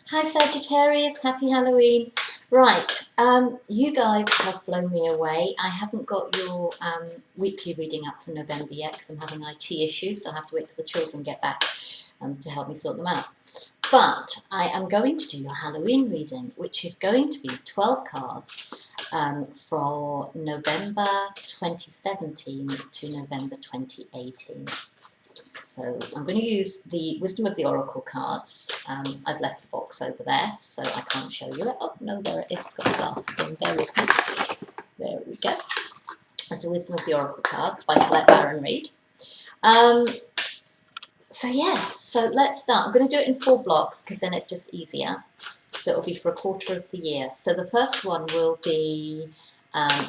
Hi Sagittarius, happy Halloween. Right, you guys have blown me away. I haven't got your weekly reading up for November yet because I'm having IT issues, so I have to wait till the children get back to help me sort them out. But I am going to do your Halloween reading, which is going to be 12 cards for November 2017 to November 2018. So I'm going to use the Wisdom of the Oracle cards. I've left the box over there, so I can't show you it. Oh, no, there it is. It's got the glasses in. Bear with me. There we go. That's the Wisdom of the Oracle cards by Colette Baron Reid. So let's start. I'm going to do it in 4 blocks because then it's just easier. So it'll be for a quarter of the year. So the first one will be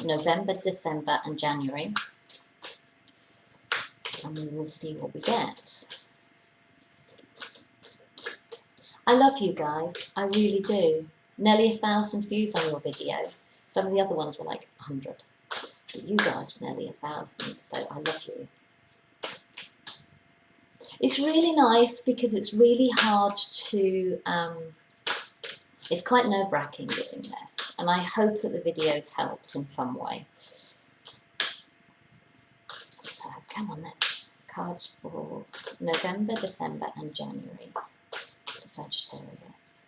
November, December and January. And we will see what we get. I love you guys, I really do. Nearly 1,000 views on your video. Some of the other ones were like 100. But you guys were nearly 1,000, so I love you. It's really nice because it's really hard to, it's quite nerve-wracking doing this. And I hope that the videos helped in some way. So, come on then. Cards for November, December and January. Sagittarius.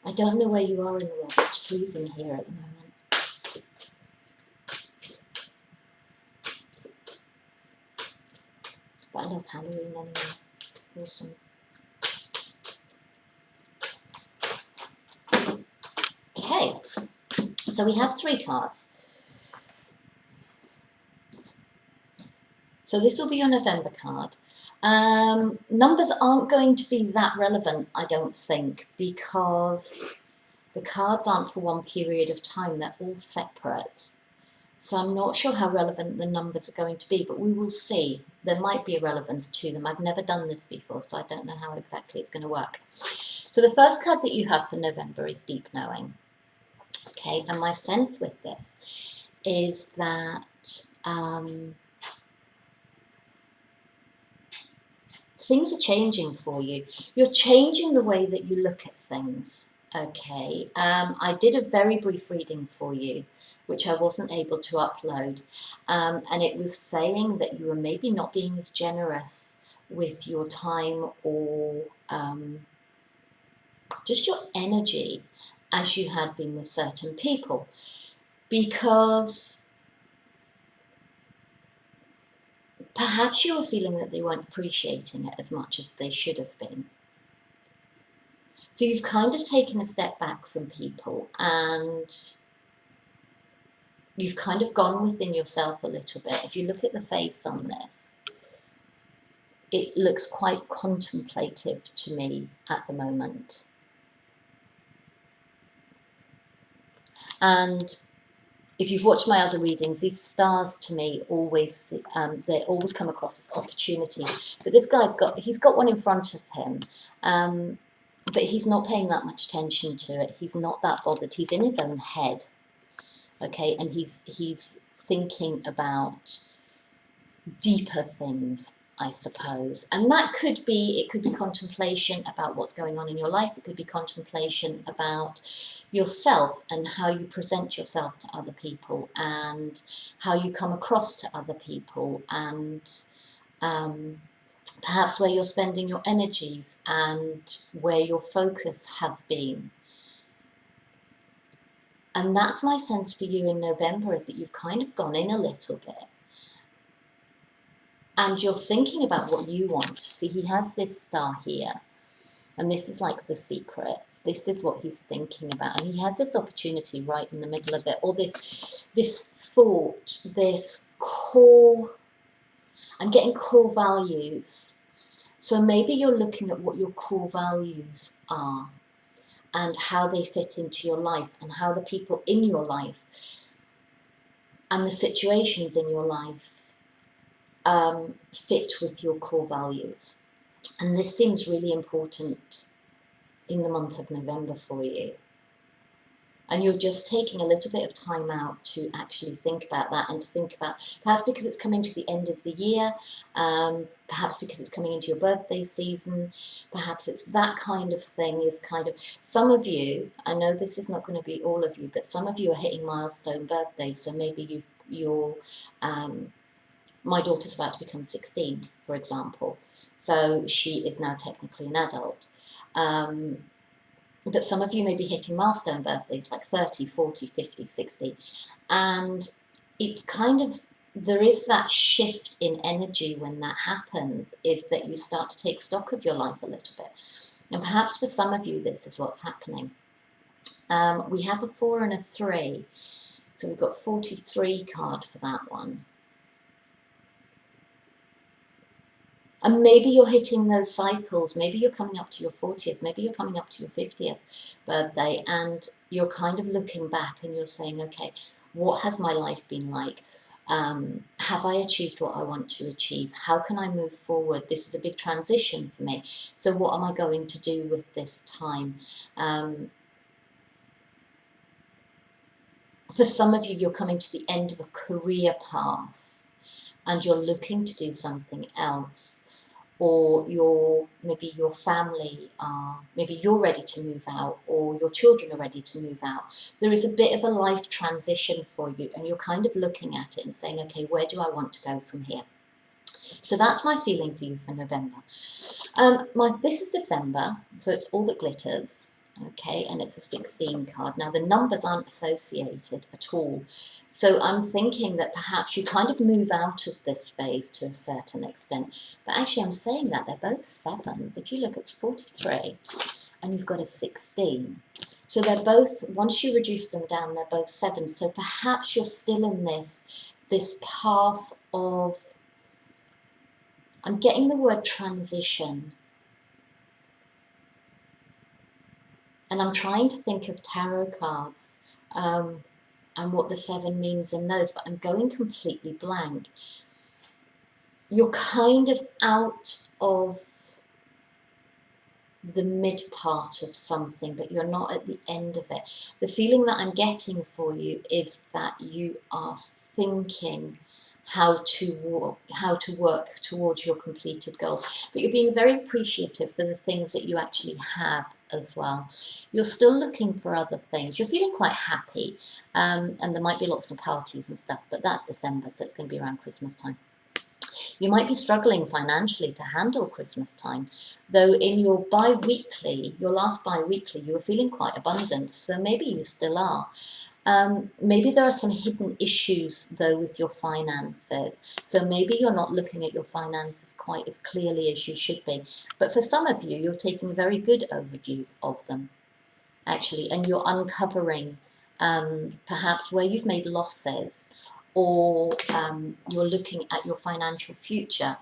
I don't know where you are in the world. It's freezing here at the moment. But I love Halloween anyway. It's awesome. Okay, so we have 3 cards. So this will be your November card. Numbers aren't going to be that relevant, I don't think, because the cards aren't for one period of time. They're all separate. So I'm not sure how relevant the numbers are going to be, but we will see. There might be a relevance to them. I've never done this before, so I don't know how exactly it's going to work. So the first card that you have for November is Deep Knowing. Okay, and my sense with this is that things are changing for you. You're changing the way that you look at things. Okay, I did a very brief reading for you, which I wasn't able to upload, and it was saying that you were maybe not being as generous with your time or just your energy as you had been with certain people, because perhaps you were feeling that they weren't appreciating it as much as they should have been. So you've kind of taken a step back from people and you've kind of gone within yourself a little bit. If you look at the face on this, it looks quite contemplative to me at the moment. And if you've watched my other readings, these stars to me always, they always come across as opportunity. But this guy's he's got one in front of him, but he's not paying that much attention to it. He's not that bothered. He's in his own head, okay? And he's thinking about deeper things, I suppose. And that could be, it could be contemplation about what's going on in your life. It could be contemplation about yourself and how you present yourself to other people and how you come across to other people, and perhaps where you're spending your energies and where your focus has been. And that's my sense for you in November, is that you've kind of gone in a little bit and you're thinking about what you want. See, he has this star here, and this is like the secrets. This is what he's thinking about, and he has this opportunity right in the middle of it, or this thought, this core. I'm getting core values. So maybe you're looking at what your core values are and how they fit into your life and how the people in your life and the situations in your life fit with your core values. And this seems really important in the month of November for you. And you're just taking a little bit of time out to actually think about that, and to think about, perhaps because it's coming to the end of the year, perhaps because it's coming into your birthday season, perhaps it's that kind of thing. Is kind of, some of you, I know this is not going to be all of you, but some of you are hitting milestone birthdays. So maybe you're, my daughter's about to become 16, for example. So she is now technically an adult. But some of you may be hitting milestone birthdays like 30, 40, 50, 60. And it's kind of, there is that shift in energy when that happens, is that you start to take stock of your life a little bit. And perhaps for some of you, this is what's happening. We have a 4 and a 3. So we've got 43 card for that one. And maybe you're hitting those cycles. Maybe you're coming up to your 40th. Maybe you're coming up to your 50th birthday. And you're kind of looking back and you're saying, okay, what has my life been like? Have I achieved what I want to achieve? How can I move forward? This is a big transition for me. So what am I going to do with this time? For some of you, you're coming to the end of a career path and you're looking to do something else. Or maybe your family are, maybe you're ready to move out, or your children are ready to move out. There is a bit of a life transition for you, and you're kind of looking at it and saying, okay, where do I want to go from here? So that's my feeling for you for November. This is December, so it's all that glitters, okay, and it's a 16 card. Now the numbers aren't associated at all. So I'm thinking that perhaps you kind of move out of this phase to a certain extent. But actually I'm saying that they're both 7s. If you look, it's 43 and you've got a 16. So they're both, once you reduce them down, they're both 7s. So perhaps you're still in this path of, I'm getting the word transition. And I'm trying to think of tarot cards. And what the 7 means in those, but I'm going completely blank. You're kind of out of the mid part of something, but you're not at the end of it. The feeling that I'm getting for you is that you are thinking how to work towards your completed goals, but you're being very appreciative for the things that you actually have as well. You're still looking for other things. You're feeling quite happy, and there might be lots of parties and stuff, but that's December, so it's going to be around Christmas time. You might be struggling financially to handle Christmas time, though in your bi-weekly, your last bi-weekly, you were feeling quite abundant, so maybe you still are. Maybe there are some hidden issues though with your finances. So maybe you're not looking at your finances quite as clearly as you should be. But for some of you, you're taking a very good overview of them, actually, and you're uncovering perhaps where you've made losses, or you're looking at your financial future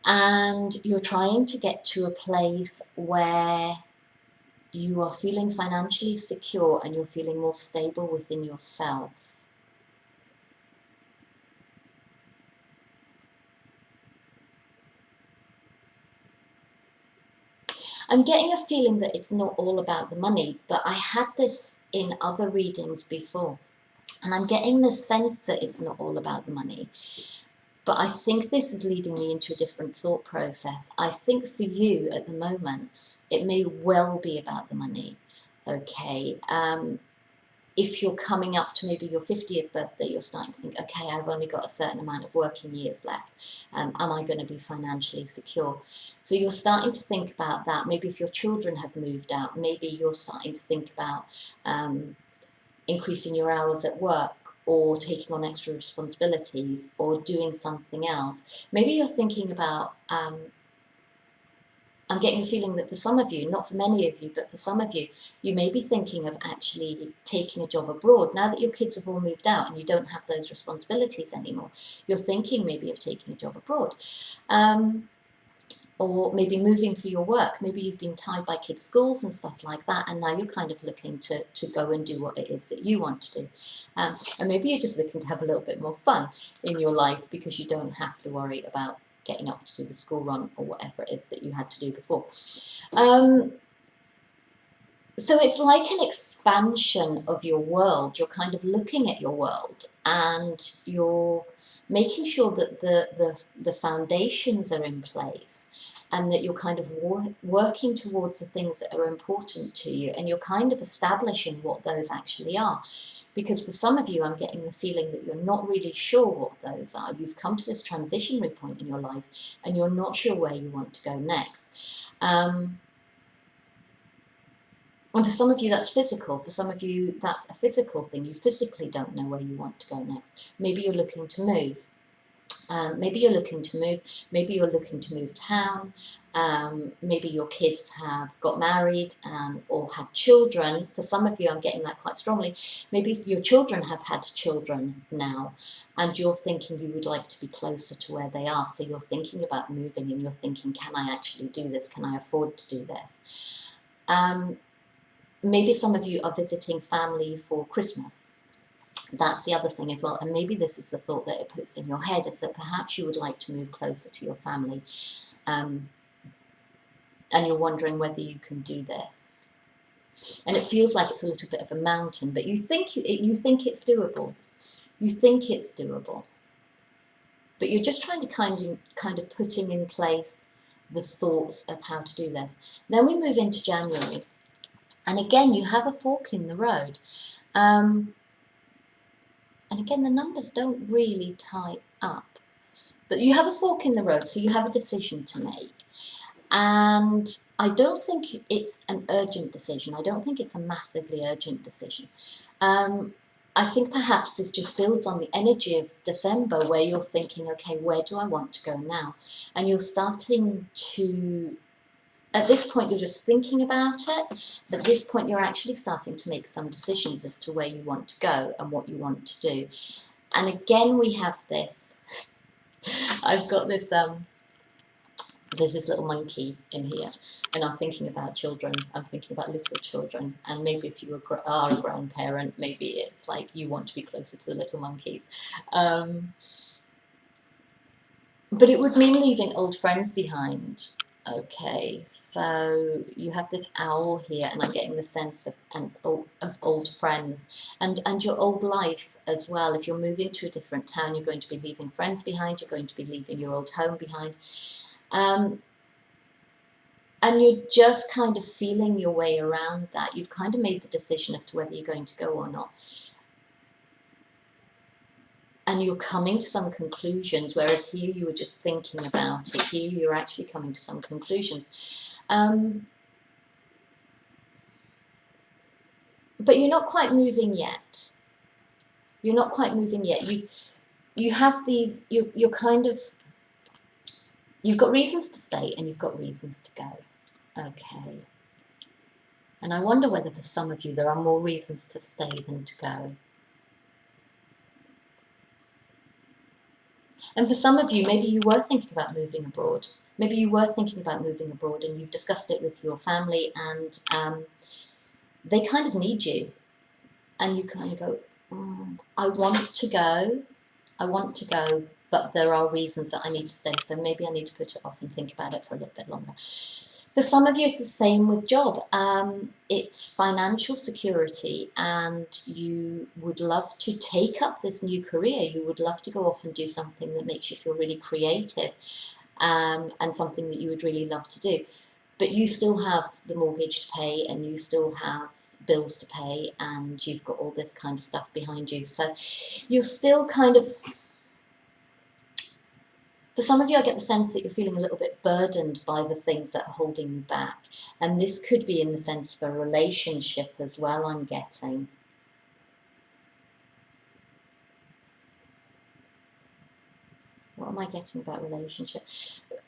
and you're trying to get to a place where you are feeling financially secure and you're feeling more stable within yourself. I'm getting a feeling that it's not all about the money, but I had this in other readings before, and I'm getting the sense that it's not all about the money. But I think this is leading me into a different thought process. I think for you at the moment, it may well be about the money, okay? If you're coming up to maybe your 50th birthday, you're starting to think, okay, I've only got a certain amount of working years left. Am I going to be financially secure? So you're starting to think about that. Maybe if your children have moved out, maybe you're starting to think about increasing your hours at work, or taking on extra responsibilities, or doing something else. Maybe you're thinking about, I'm getting the feeling that for some of you, not for many of you, but for some of you, you may be thinking of actually taking a job abroad. Now that your kids have all moved out and you don't have those responsibilities anymore, you're thinking maybe of taking a job abroad. Or maybe moving for your work. Maybe you've been tied by kids' schools and stuff like that, and now you're kind of looking to go and do what it is that you want to do. And maybe you're just looking to have a little bit more fun in your life because you don't have to worry about getting up to do the school run or whatever it is that you had to do before. So it's like an expansion of your world. You're kind of looking at your world and you're making sure that the foundations are in place and that you're kind of working towards the things that are important to you, and you're kind of establishing what those actually are. Because for some of you, I'm getting the feeling that you're not really sure what those are. You've come to this transitionary point in your life and you're not sure where you want to go next. And for some of you, that's physical. For some of you, that's a physical thing. You physically don't know where you want to go next. Maybe you're looking to move. Maybe you're looking to move. Maybe you're looking to move town. Maybe your kids have got married or had children. For some of you, I'm getting that quite strongly. Maybe your children have had children now, and you're thinking you would like to be closer to where they are. So you're thinking about moving, and you're thinking, can I actually do this? Can I afford to do this? Maybe some of you are visiting family for Christmas. That's the other thing as well. And maybe this is the thought that it puts in your head, is that perhaps you would like to move closer to your family. And you're wondering whether you can do this. And it feels like it's a little bit of a mountain, but you think it's doable. You think it's doable. But you're just trying to kind of putting in place the thoughts of how to do this. Then we move into January. And again, you have a fork in the road. And again, the numbers don't really tie up. But you have a fork in the road, so you have a decision to make. And I don't think it's an urgent decision. I don't think it's a massively urgent decision. I think perhaps this just builds on the energy of December, where you're thinking, okay, where do I want to go now? And you're starting to... At this point, you're just thinking about it. At this point, you're actually starting to make some decisions as to where you want to go and what you want to do. And again, we have this. I've got this, there's this little monkey in here, and I'm thinking about children. I'm thinking about little children. And maybe if you are a grandparent, maybe it's like you want to be closer to the little monkeys. But it would mean leaving old friends behind. Okay, so you have this owl here, and I'm getting the sense of old friends and your old life as well. If you're moving to a different town, you're going to be leaving friends behind, you're going to be leaving your old home behind. And you're just kind of feeling your way around that. You've kind of made the decision as to whether you're going to go or not. And you're coming to some conclusions, whereas here you were just thinking about it. Here you're actually coming to some conclusions. But you're not quite moving yet. You're not quite moving yet. You have these, you're kind of, you've got reasons to stay and you've got reasons to go. Okay. And I wonder whether for some of you there are more reasons to stay than to go. And for some of you, maybe you were thinking about moving abroad. Maybe you were thinking about moving abroad and you've discussed it with your family, and they kind of need you. And you kind of go, I want to go, but there are reasons that I need to stay. So maybe I need to put it off and think about it for a little bit longer. For some of you, it's the same with job. It's financial security, and you would love to take up this new career. You would love to go off and do something that makes you feel really creative, and something that you would really love to do. But you still have the mortgage to pay, and you still have bills to pay, and you've got all this kind of stuff behind you. So you're still kind of... For some of you, I get the sense that you're feeling a little bit burdened by the things that are holding you back. And this could be in the sense of a relationship as well, I'm getting. What am I getting about relationship?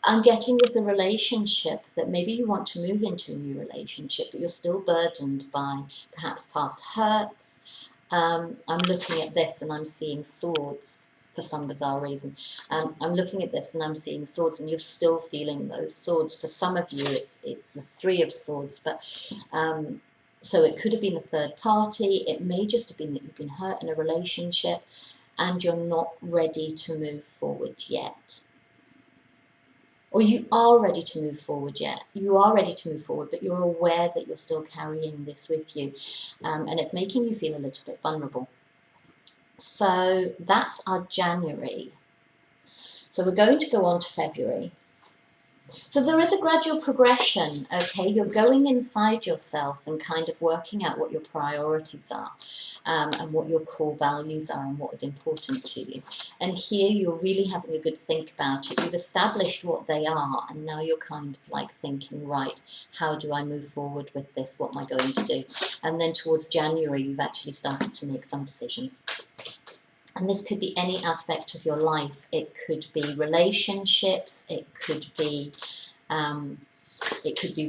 I'm getting with a relationship that maybe you want to move into a new relationship, but you're still burdened by perhaps past hurts. I'm looking at this and I'm seeing swords. For some bizarre reason, I'm looking at this and I'm seeing swords, and you're still feeling those swords. For some of you, it's the Three of Swords, but so it could have been a third party. It may just have been that you've been hurt in a relationship and you're not ready to move forward yet. or you are ready to move forward yet. You are ready to move forward, but you're aware that you're still carrying this with you, and it's making you feel a little bit vulnerable. So that's our January. So we're going to go on to February. So there is a gradual progression, okay? You're going inside yourself and kind of working out what your priorities are, and what your core values are and what is important to you. And here you're really having a good think about it. You've established what they are, and now you're kind of like thinking, right, how do I move forward with this? What am I going to do? And then towards January, you've actually started to make some decisions. And this could be any aspect of your life. It could be relationships, it could be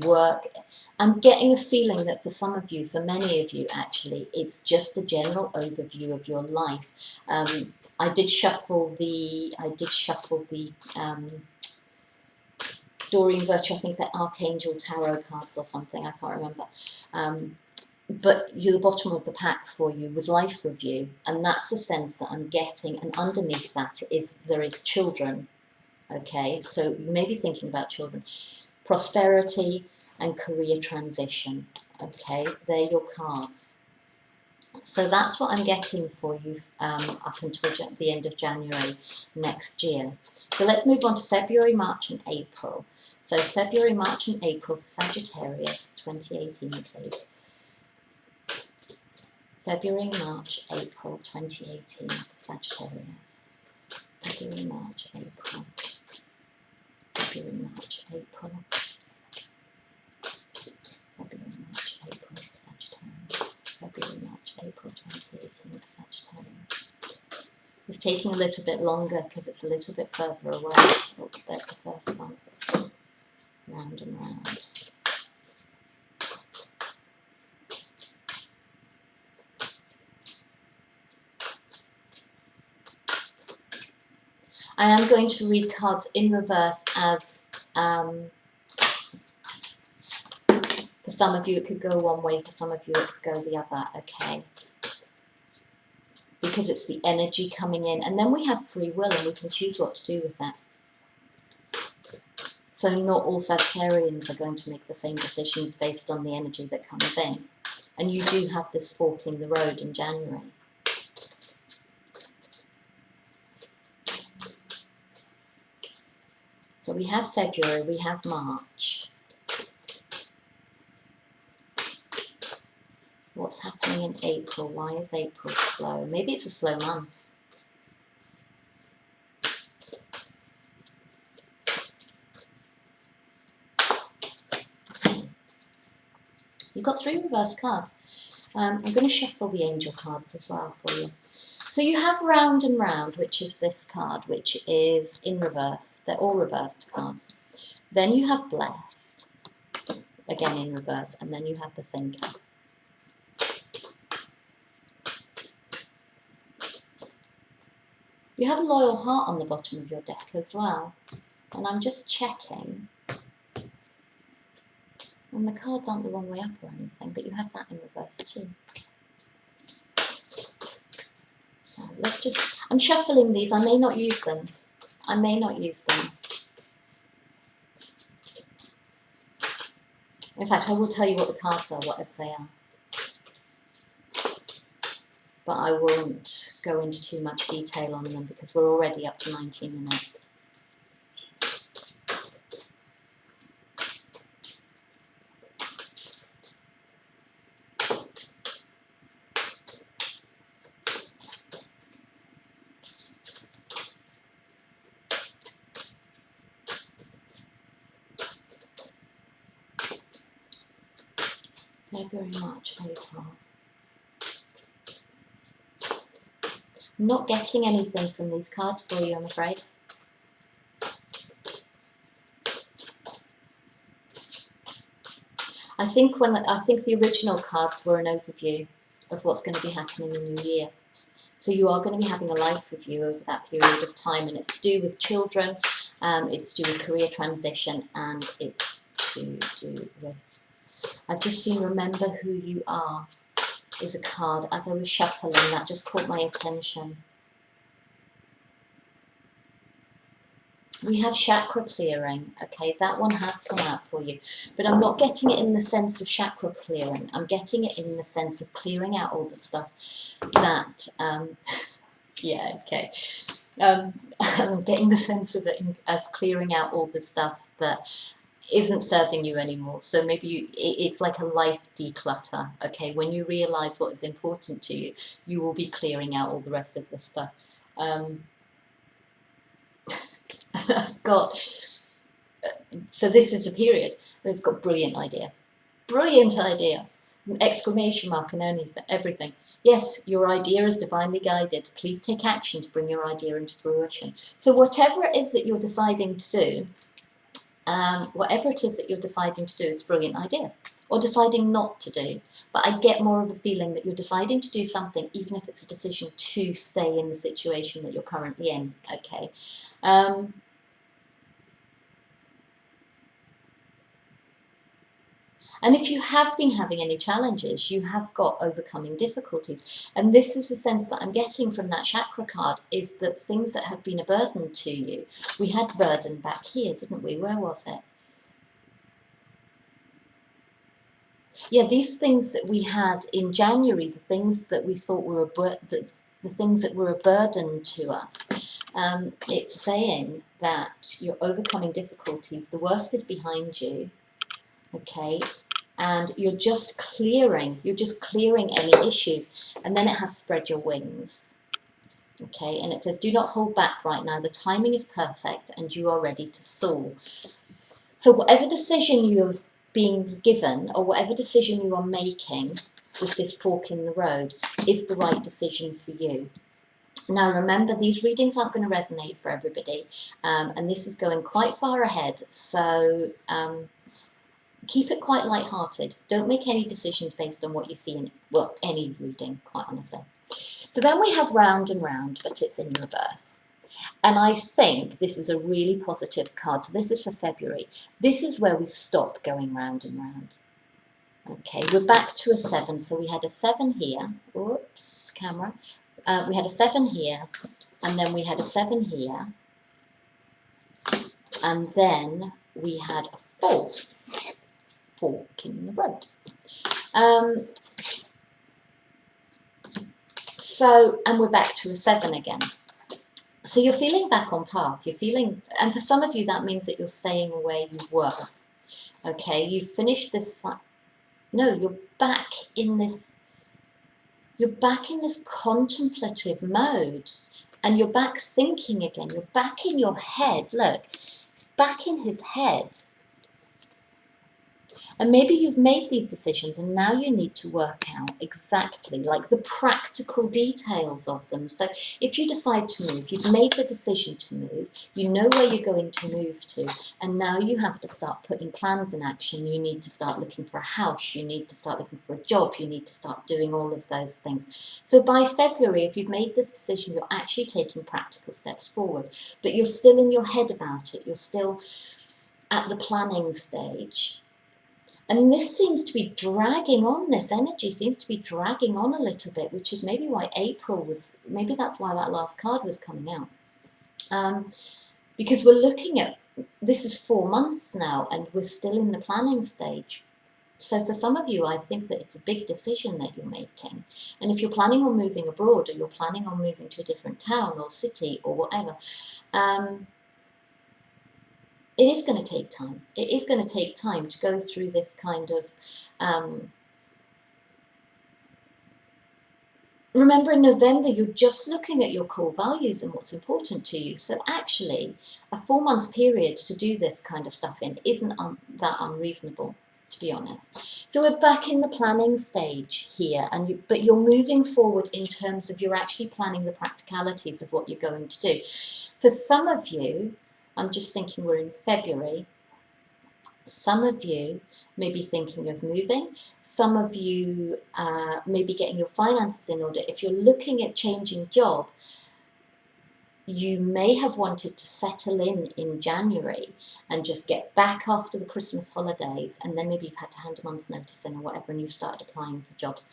work. I'm getting a feeling that for some of you, for many of you actually, it's just a general overview of your life. I did shuffle the Doreen Virtue, I think they're Archangel Tarot cards or something, I can't remember. But the bottom of the pack for you was life review, and that's the sense that I'm getting. And underneath that there is children. Okay, so you may be thinking about children, prosperity, and career transition. Okay, they're your cards. So that's what I'm getting for you up until the end of January next year. So let's move on to February, March, and April. So February, March, and April for Sagittarius, 2018, please. February, March, April 2018 for Sagittarius. February, March, April. February, March, April. February, March, April for Sagittarius. February, March, April 2018 for Sagittarius. It's taking a little bit longer because it's a little bit further away. Oh, there's the first one. Round and round. I am going to read cards in reverse as, for some of you it could go one way, for some of you it could go the other, okay? Because it's the energy coming in, and then we have free will and we can choose what to do with that. So not all Sagittarians are going to make the same decisions based on the energy that comes in. And you do have this fork in the road in January. So we have February, we have March. What's happening in April? Why is April slow? Maybe it's a slow month. You've got 3 reverse cards. I'm going to shuffle the angel cards as well for you. So you have round and round, which is this card, which is in reverse. They're all reversed cards. Then you have blessed, again in reverse, and then you have the thinker. You have a loyal heart on the bottom of your deck as well. And I'm just checking. And the cards aren't the wrong way up or anything, but you have that in reverse too. So let's just, I'm shuffling these, I may not use them. I may not use them. In fact, I will tell you what the cards are, whatever they are. But I won't go into too much detail on them because we're already up to 19 minutes. February, March, April. I'm not getting anything from these cards for you, I'm afraid. I think the original cards were an overview of what's going to be happening in the new year. So you are going to be having a life review over that period of time, and it's to do with children, it's to do with career transition, and it's to do with, I've just seen remember who you are is a card. As I was shuffling, that just caught my attention. We have chakra clearing, okay, that one has come out for you, but I'm not getting it in the sense of chakra clearing. I'm getting it in the sense of clearing out all the stuff that, yeah, okay. I'm getting the sense of it as clearing out all the stuff that isn't serving you anymore. So maybe it's like a life declutter, okay? When you realize what is important to you, you will be clearing out all the rest of the stuff. I've got, so this is a period that's got brilliant idea, exclamation mark and everything. Yes, your idea is divinely guided. Please take action to bring your idea into fruition. So whatever it is that you're deciding to do, it's a brilliant idea. Or deciding not to do. But I get more of a feeling that you're deciding to do something, even if it's a decision to stay in the situation that you're currently in, okay? And if you have been having any challenges, you have got overcoming difficulties. And this is the sense that I'm getting from that chakra card, is that things that have been a burden to you. We had burden back here, didn't we? Where was it? Yeah, these things that we had in January, the things that we thought were the things that were a burden to us. It's saying that you're overcoming difficulties. The worst is behind you, okay? And you're just clearing any issues, and then it has spread your wings, okay? And it says, do not hold back right now. The timing is perfect and you are ready to soar. So whatever decision you have been given, or whatever decision you are making with this fork in the road, is the right decision for you. Now remember, these readings aren't going to resonate for everybody, and this is going quite far ahead, so keep it quite light-hearted. Don't make any decisions based on what you see in, well, any reading, quite honestly. So then we have round and round, but it's in reverse. And I think this is a really positive card. So this is for February. This is where we stop going round and round. Okay, we're back to a 7. So we had a 7 here. Oops, camera. We had a 7 here, and then we had a 7 here, and then we had a 4. Fork in the road. And we're back to a 7 again. So you're feeling back on path. You're feeling, and for some of you that means that you're staying where you were. Okay, you've finished this. No, you're back in this. You're back in this contemplative mode, and you're back thinking again. You're back in your head. Look, it's back in his head. And maybe you've made these decisions and now you need to work out exactly like the practical details of them. So if you decide to move, you've made the decision to move, you know where you're going to move to, and now you have to start putting plans in action. You need to start looking for a house, you need to start looking for a job, you need to start doing all of those things. So by February, if you've made this decision, you're actually taking practical steps forward, but you're still in your head about it. You're still at the planning stage. And this seems to be dragging on, this energy seems to be dragging on a little bit, which is maybe why April was, maybe that's why that last card was coming out. Because we're looking at, this is 4 months now, and we're still in the planning stage. So for some of you, I think that it's a big decision that you're making. And if you're planning on moving abroad, or you're planning on moving to a different town or city or whatever, it is going to take time. It is going to take time to go through this kind of... remember, in November, you're just looking at your core values and what's important to you. So actually, a 4-month period to do this kind of stuff in isn't that unreasonable, to be honest. So we're back in the planning stage here, but you're moving forward in terms of you're actually planning the practicalities of what you're going to do. For some of you, I'm just thinking we're in February. Some of you may be thinking of moving. Some of you may be getting your finances in order. If you're looking at changing job, you may have wanted to settle in January and just get back after the Christmas holidays, and then maybe you've had to hand a month's notice in or whatever, and you started applying for jobs.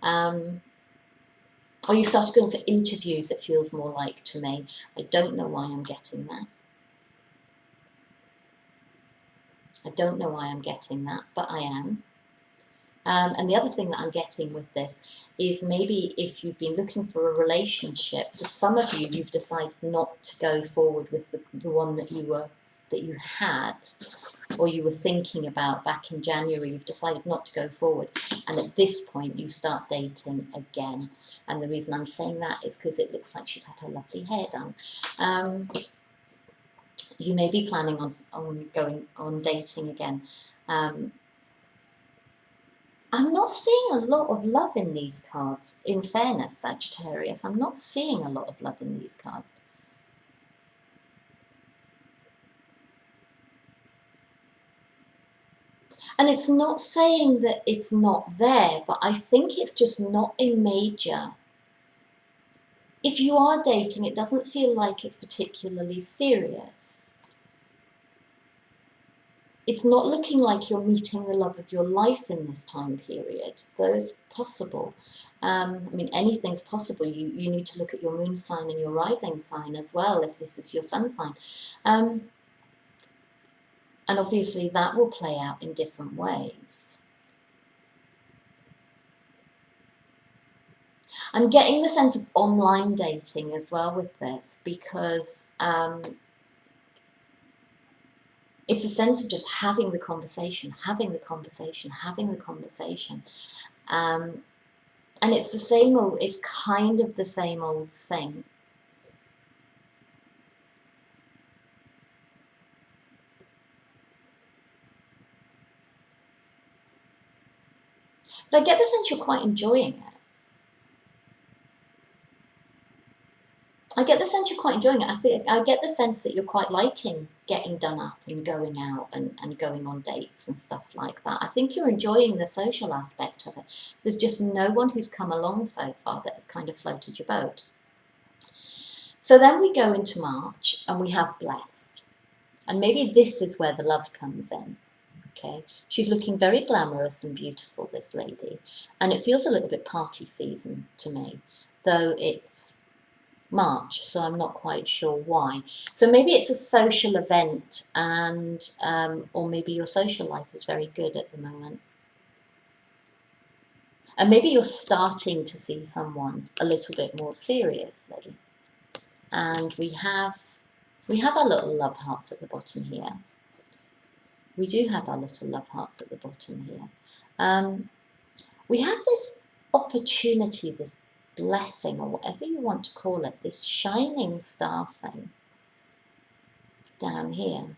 Or you started going for interviews, it feels more like to me. I don't know why I'm getting that. I don't know why I'm getting that, but I am. And the other thing that I'm getting with this is maybe if you've been looking for a relationship, for some of you, you've decided not to go forward with the one that you had, or you were thinking about back in January. You've decided not to go forward, and at this point you start dating again. And the reason I'm saying that is because it looks like she's had her lovely hair done. You may be planning on going on dating again. I'm not seeing a lot of love in these cards, in fairness, Sagittarius. I'm not seeing a lot of love in these cards. And it's not saying that it's not there, but I think it's just not a major. If you are dating, it doesn't feel like it's particularly serious. It's not looking like you're meeting the love of your life in this time period, though it's possible. I mean, anything's possible. You need to look at your moon sign and your rising sign as well, if this is your sun sign. And obviously that will play out in different ways. I'm getting the sense of online dating as well with this, because it's a sense of just having the conversation. And it's the same old, it's kind of the same old thing. But I get the sense you're quite enjoying it. I get the sense you're quite enjoying it. I get the sense that you're quite liking getting done up and going out and going on dates and stuff like that. I think you're enjoying the social aspect of it. There's just no one who's come along so far that has kind of floated your boat. So then we go into March and we have blessed. And maybe this is where the love comes in. Okay, she's looking very glamorous and beautiful, this lady. And it feels a little bit party season to me, though it's March, so I'm not quite sure why. So maybe it's a social event, and or maybe your social life is very good at the moment. And maybe you're starting to see someone a little bit more seriously. And we have our little love hearts at the bottom here. We do have our little love hearts at the bottom here. We have this opportunity, this blessing, or whatever you want to call it, this shining star thing down here.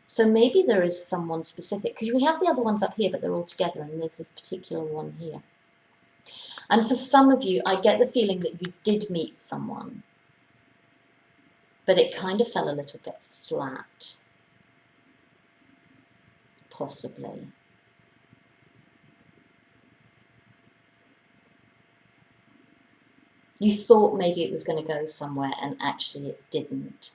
So maybe there is someone specific, because we have the other ones up here, but they're all together, and there's this particular one here. And for some of you, I get the feeling that you did meet someone, but it kind of fell a little bit flat, possibly. You thought maybe it was going to go somewhere, and actually it didn't.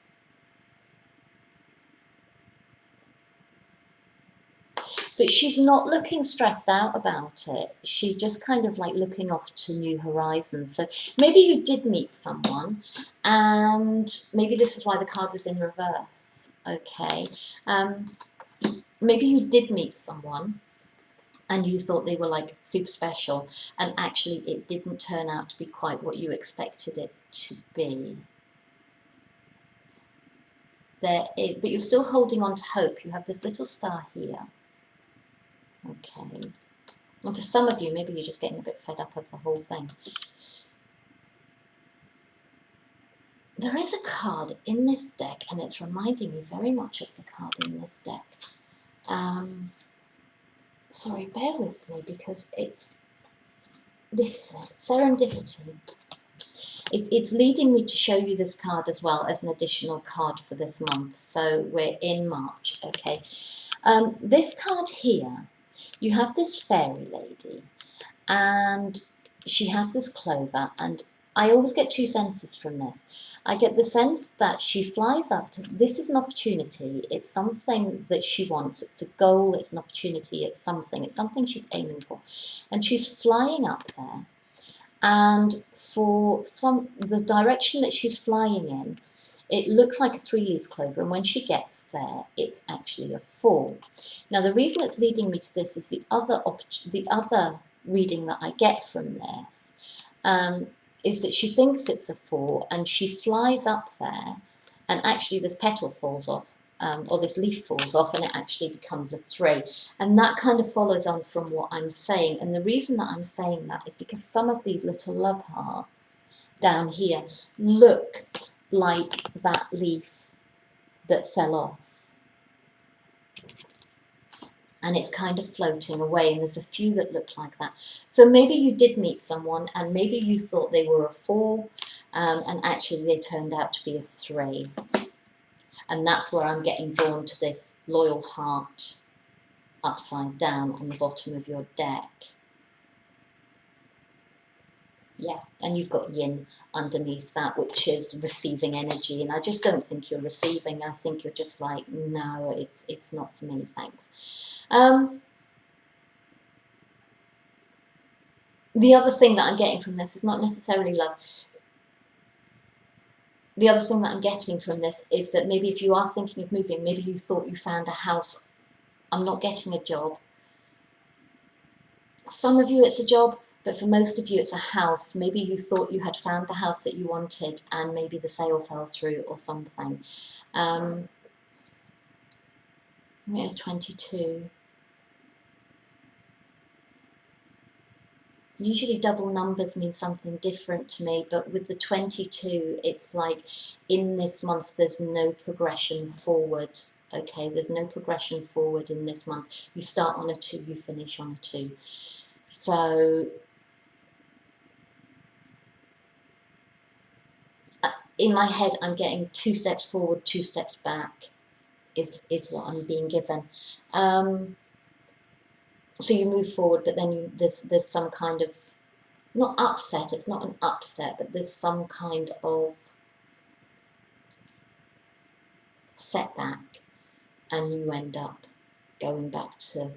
But she's not looking stressed out about it. She's just kind of like looking off to new horizons. So maybe you did meet someone, and maybe this is why the card was in reverse. Okay. Maybe you did meet someone, and you thought they were like super special, and actually it didn't turn out to be quite what you expected it to be. But you're still holding on to hope. You have this little star here. Okay. And for some of you, maybe you're just getting a bit fed up of the whole thing. There is a card in this deck, and it's reminding me very much of the card in this deck. Sorry, bear with me, because it's this serendipity. It's leading me to show you this card as well as an additional card for this month. So we're in March, okay. This card here, you have this fairy lady, and she has this clover, and I always get two senses from this. I get the sense that she flies up to, this is an opportunity, it's something that she wants, it's a goal, it's an opportunity, it's something she's aiming for. And she's flying up there, and for the direction that she's flying in, It looks like a 3-leaf clover, and when she gets there, it's actually a 4. Now, the reason it's leading me to this is the other reading that I get from this is that she thinks it's a 4, and she flies up there, and actually this petal falls off, or this leaf falls off, and it actually becomes a 3. And that kind of follows on from what I'm saying. And the reason that I'm saying that is because some of these little love hearts down here look like that leaf that fell off. And it's kind of floating away, and there's a few that look like that. So maybe you did meet someone, and maybe you thought they were a 4, and actually they turned out to be a 3. And that's where I'm getting drawn to this loyal heart upside down on the bottom of your deck. Yeah, and you've got yin underneath that, which is receiving energy. And I just don't think you're receiving. I think you're just like, no, it's not for me, thanks. The other thing that I'm getting from this is not necessarily love. The other thing that I'm getting from this is that maybe if you are thinking of moving, maybe you thought you found a house. I'm not getting a job. Some of you it's a job, but for most of you it's a house. Maybe you thought you had found the house that you wanted, and maybe the sale fell through or something. Yeah, 22. Usually double numbers mean something different to me, but with the 22, it's like in this month there's no progression forward. Okay, there's no progression forward in this month. You start on a 2, you finish on a 2. So in my head, I'm getting 2 steps forward, 2 steps back is what I'm being given. So you move forward, but then there's some kind of, not upset, it's not an upset, but there's some kind of setback, and you end up going back to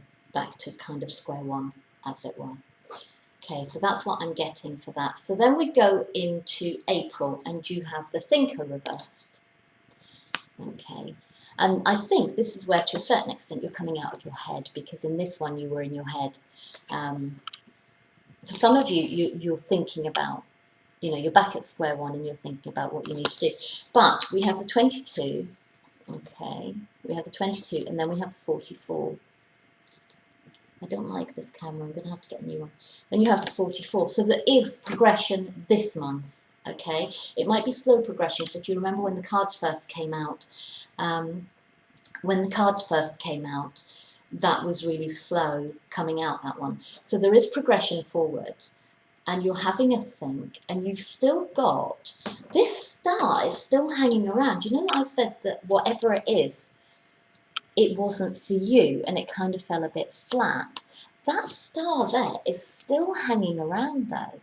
kind of square one, as it were. Okay, so that's what I'm getting for that. So then we go into April, and you have the thinker reversed. Okay, and I think this is where, to a certain extent, you're coming out of your head, because in this one you were in your head. For some of you, you're thinking about, you're back at square one and you're thinking about what you need to do. But we have the 22, okay, we have the 22, and then we have 44. I don't like this camera, I'm going to have to get a new one. Then you have the 44, so there is progression this month, okay? It might be slow progression, so if you remember when the cards first came out, that was really slow coming out, that one. So there is progression forward, and you're having a think, and you've still got, this star is still hanging around. You know that I said that whatever it is, it wasn't for you, and it kind of fell a bit flat. That star there is still hanging around though,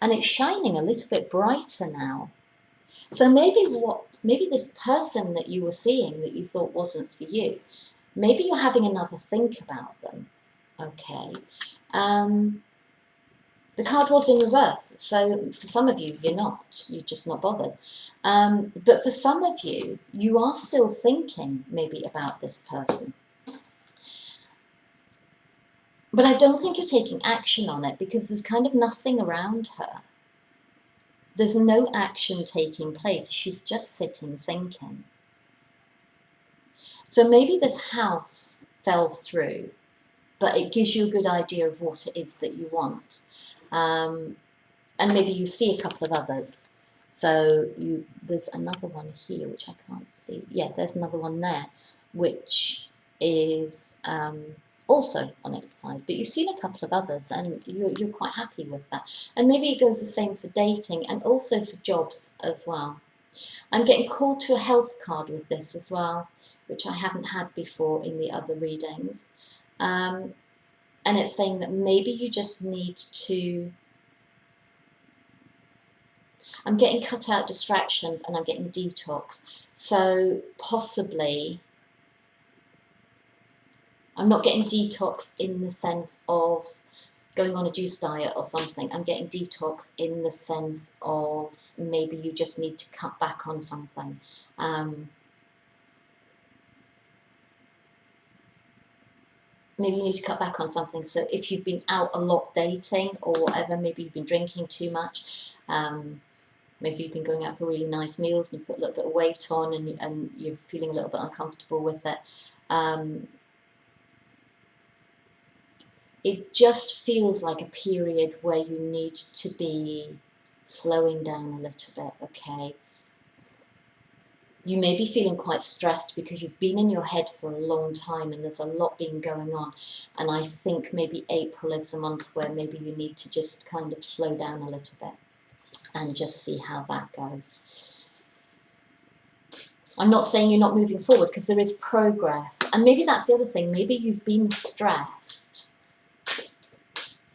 and it's shining a little bit brighter now. So maybe this person that you were seeing that you thought wasn't for you, maybe you're having another think about them, okay? The card was in reverse, so for some of you, you're just not bothered. But for some of you, you are still thinking maybe about this person. But I don't think you're taking action on it, because there's kind of nothing around her. There's no action taking place. She's just sitting thinking. So maybe this house fell through, but it gives you a good idea of what it is that you want. And maybe you see a couple of others. So there's another one here, which I can't see. Yeah, there's another one there, which is also on its side. But you've seen a couple of others, and you're quite happy with that. And maybe it goes the same for dating, and also for jobs as well. I'm getting called to a health card with this as well, which I haven't had before in the other readings. And it's saying that maybe you just need to, I'm getting cut out distractions, and I'm getting detox. So possibly, I'm not getting detox in the sense of going on a juice diet or something. I'm getting detox in the sense of maybe you just need to cut back on something. Maybe you need to cut back on something. So if you've been out a lot dating or whatever, maybe you've been drinking too much, maybe you've been going out for really nice meals and you've put a little bit of weight on and you're feeling a little bit uncomfortable with it. It just feels like a period where you need to be slowing down a little bit, okay? You may be feeling quite stressed because you've been in your head for a long time and there's a lot been going on. And I think maybe April is the month where maybe you need to just kind of slow down a little bit and just see how that goes. I'm not saying you're not moving forward because there is progress. And maybe that's the other thing. Maybe you've been stressed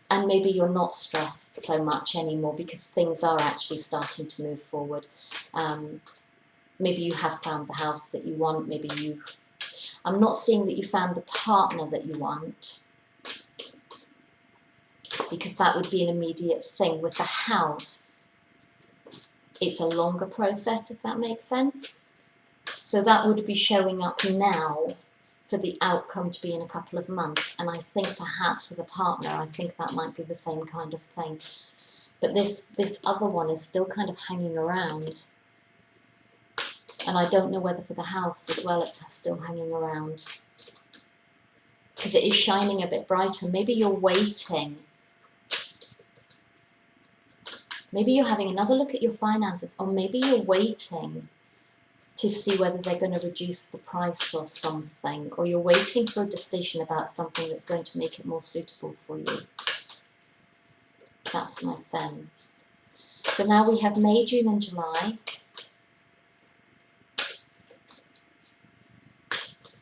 and maybe you're not stressed so much anymore because things are actually starting to move forward. Maybe you have found the house that you want. Maybe I'm not seeing that you found the partner that you want, because that would be an immediate thing. With the house, it's a longer process, if that makes sense. So that would be showing up now for the outcome to be in a couple of months. And I think perhaps with a partner, I think that might be the same kind of thing. But this other one is still kind of hanging around. And I don't know whether for the house as well it's still hanging around. Because it is shining a bit brighter. Maybe you're waiting. Maybe you're having another look at your finances. Or maybe you're waiting to see whether they're going to reduce the price or something. Or you're waiting for a decision about something that's going to make it more suitable for you. That's my sense. So now we have May, June and July.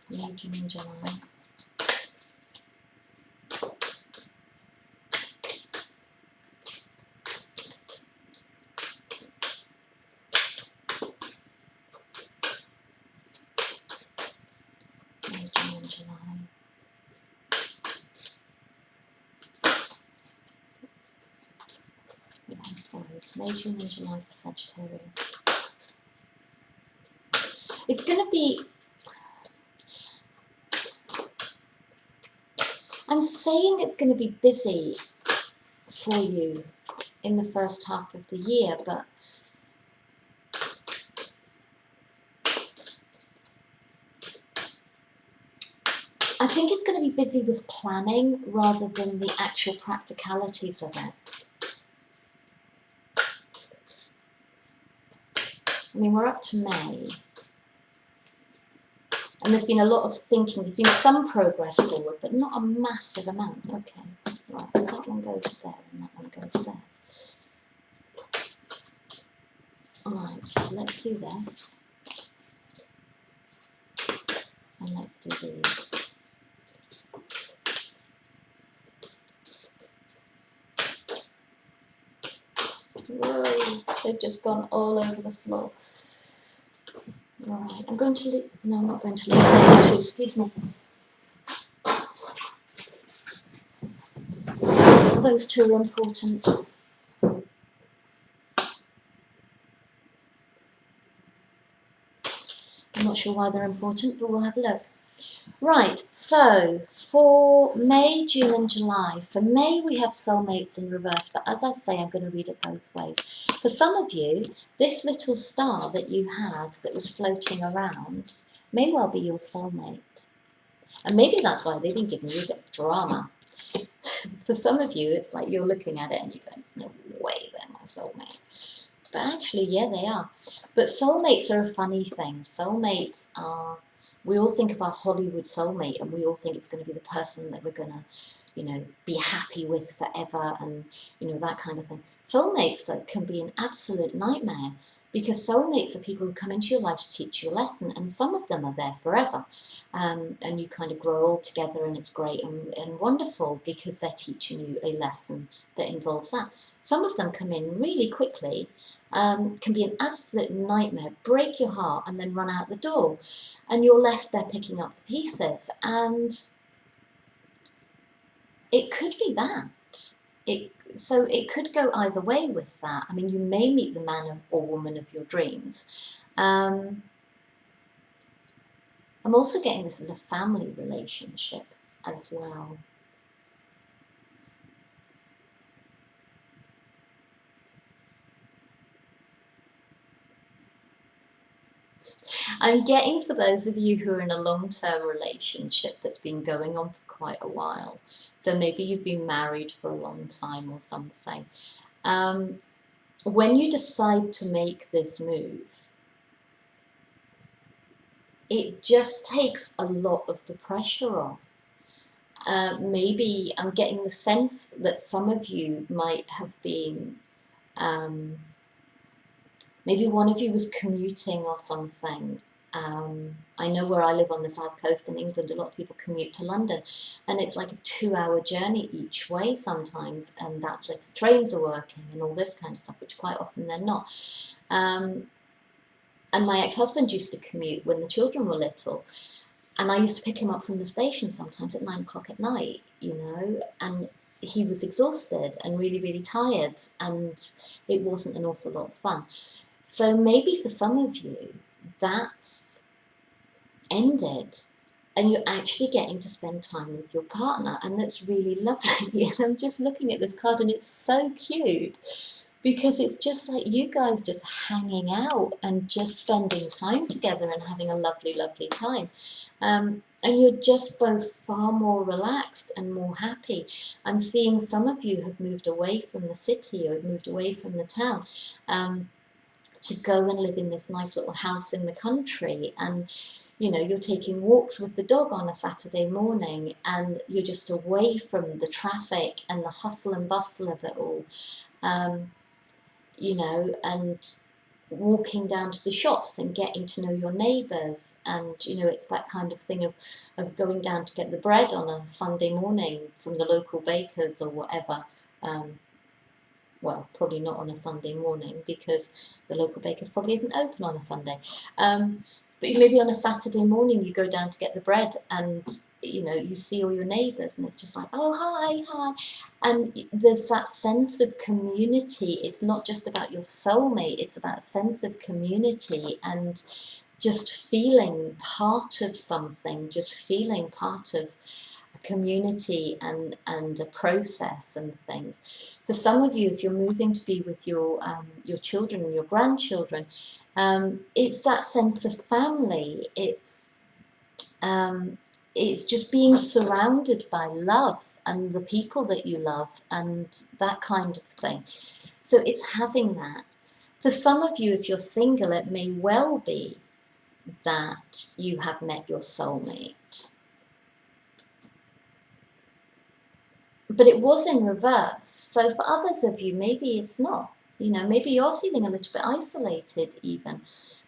May, June and July. May, June and July. May, June and July for Sagittarius. It's going to be... I'm saying it's going to be busy for you in the first half of the year, but I think it's going to be busy with planning rather than the actual practicalities of it. I mean, we're up to May. And there's been a lot of thinking. There's been some progress forward, but not a massive amount. Okay, right, so that one goes there and that one goes there. Alright, so let's do this. And let's do these. Whoa, they've just gone all over the floor. Right, I'm going to leave, no, I'm not going to leave those two, excuse me. Those two are important. I'm not sure why they're important, but we'll have a look. Right, so for May, June and July. For May we have soulmates in reverse, but as I say, I'm going to read it both ways. For some of you, this little star that you had that was floating around may well be your soulmate. And maybe that's why they've been giving you a bit of drama. For some of you, it's like you're looking at it and you're going, no way they're my soulmate. But actually, yeah, they are. But soulmates are a funny thing. Soulmates are... We all think of our Hollywood soulmate and we all think it's going to be the person that we're going to, you know, be happy with forever and, you know, that kind of thing. Soulmates can be an absolute nightmare because soulmates are people who come into your life to teach you a lesson, and some of them are there forever. And you kind of grow all together and it's great and wonderful because they're teaching you a lesson that involves that. Some of them come in really quickly, can be an absolute nightmare, break your heart and then run out the door. And you're left there picking up the pieces. And it could be that. So it could go either way with that. I mean, you may meet the man or woman of your dreams. I'm also getting this as a family relationship as well. I'm getting, for those of you who are in a long-term relationship that's been going on for quite a while, so maybe you've been married for a long time or something, when you decide to make this move, it just takes a lot of the pressure off. Maybe I'm getting the sense that some of you might have been, maybe one of you was commuting or something. I know where I live on the south coast in England, a lot of people commute to London, and it's like a 2-hour journey each way sometimes, and that's if the trains are working and all this kind of stuff, which quite often they're not. And my ex-husband used to commute when the children were little, and I used to pick him up from the station sometimes at 9 o'clock at night, you know, and he was exhausted and really, really tired, and it wasn't an awful lot of fun. So maybe for some of you, that's ended, and you're actually getting to spend time with your partner, and that's really lovely. And I'm just looking at this card, and it's so cute, because it's just like you guys just hanging out and just spending time together and having a lovely, lovely time. And you're just both far more relaxed and more happy. I'm seeing some of you have moved away from the city or have moved away from the town to go and live in this nice little house in the country. And, you know, you're taking walks with the dog on a Saturday morning, and you're just away from the traffic and the hustle and bustle of it all. You know, and walking down to the shops and getting to know your neighbours, and you know, it's that kind of thing of going down to get the bread on a Sunday morning from the local bakers or whatever. Well, probably not on a Sunday morning, because the local bakers probably isn't open on a Sunday. But maybe on a Saturday morning you go down to get the bread, and you know, you see all your neighbours, and it's just like, oh, hi. And there's that sense of community. It's not just about your soulmate, it's about a sense of community and just feeling part of something, just feeling part of a community and a process and things. For some of you, if you're moving to be with your children and your grandchildren, it's that sense of family. It's just being surrounded by love and the people that you love and that kind of thing. So it's having that. For some of you, if you're single, it may well be that you have met your soulmate. But it was in reverse. So for others of you, maybe it's not. You know, maybe you're feeling a little bit isolated even.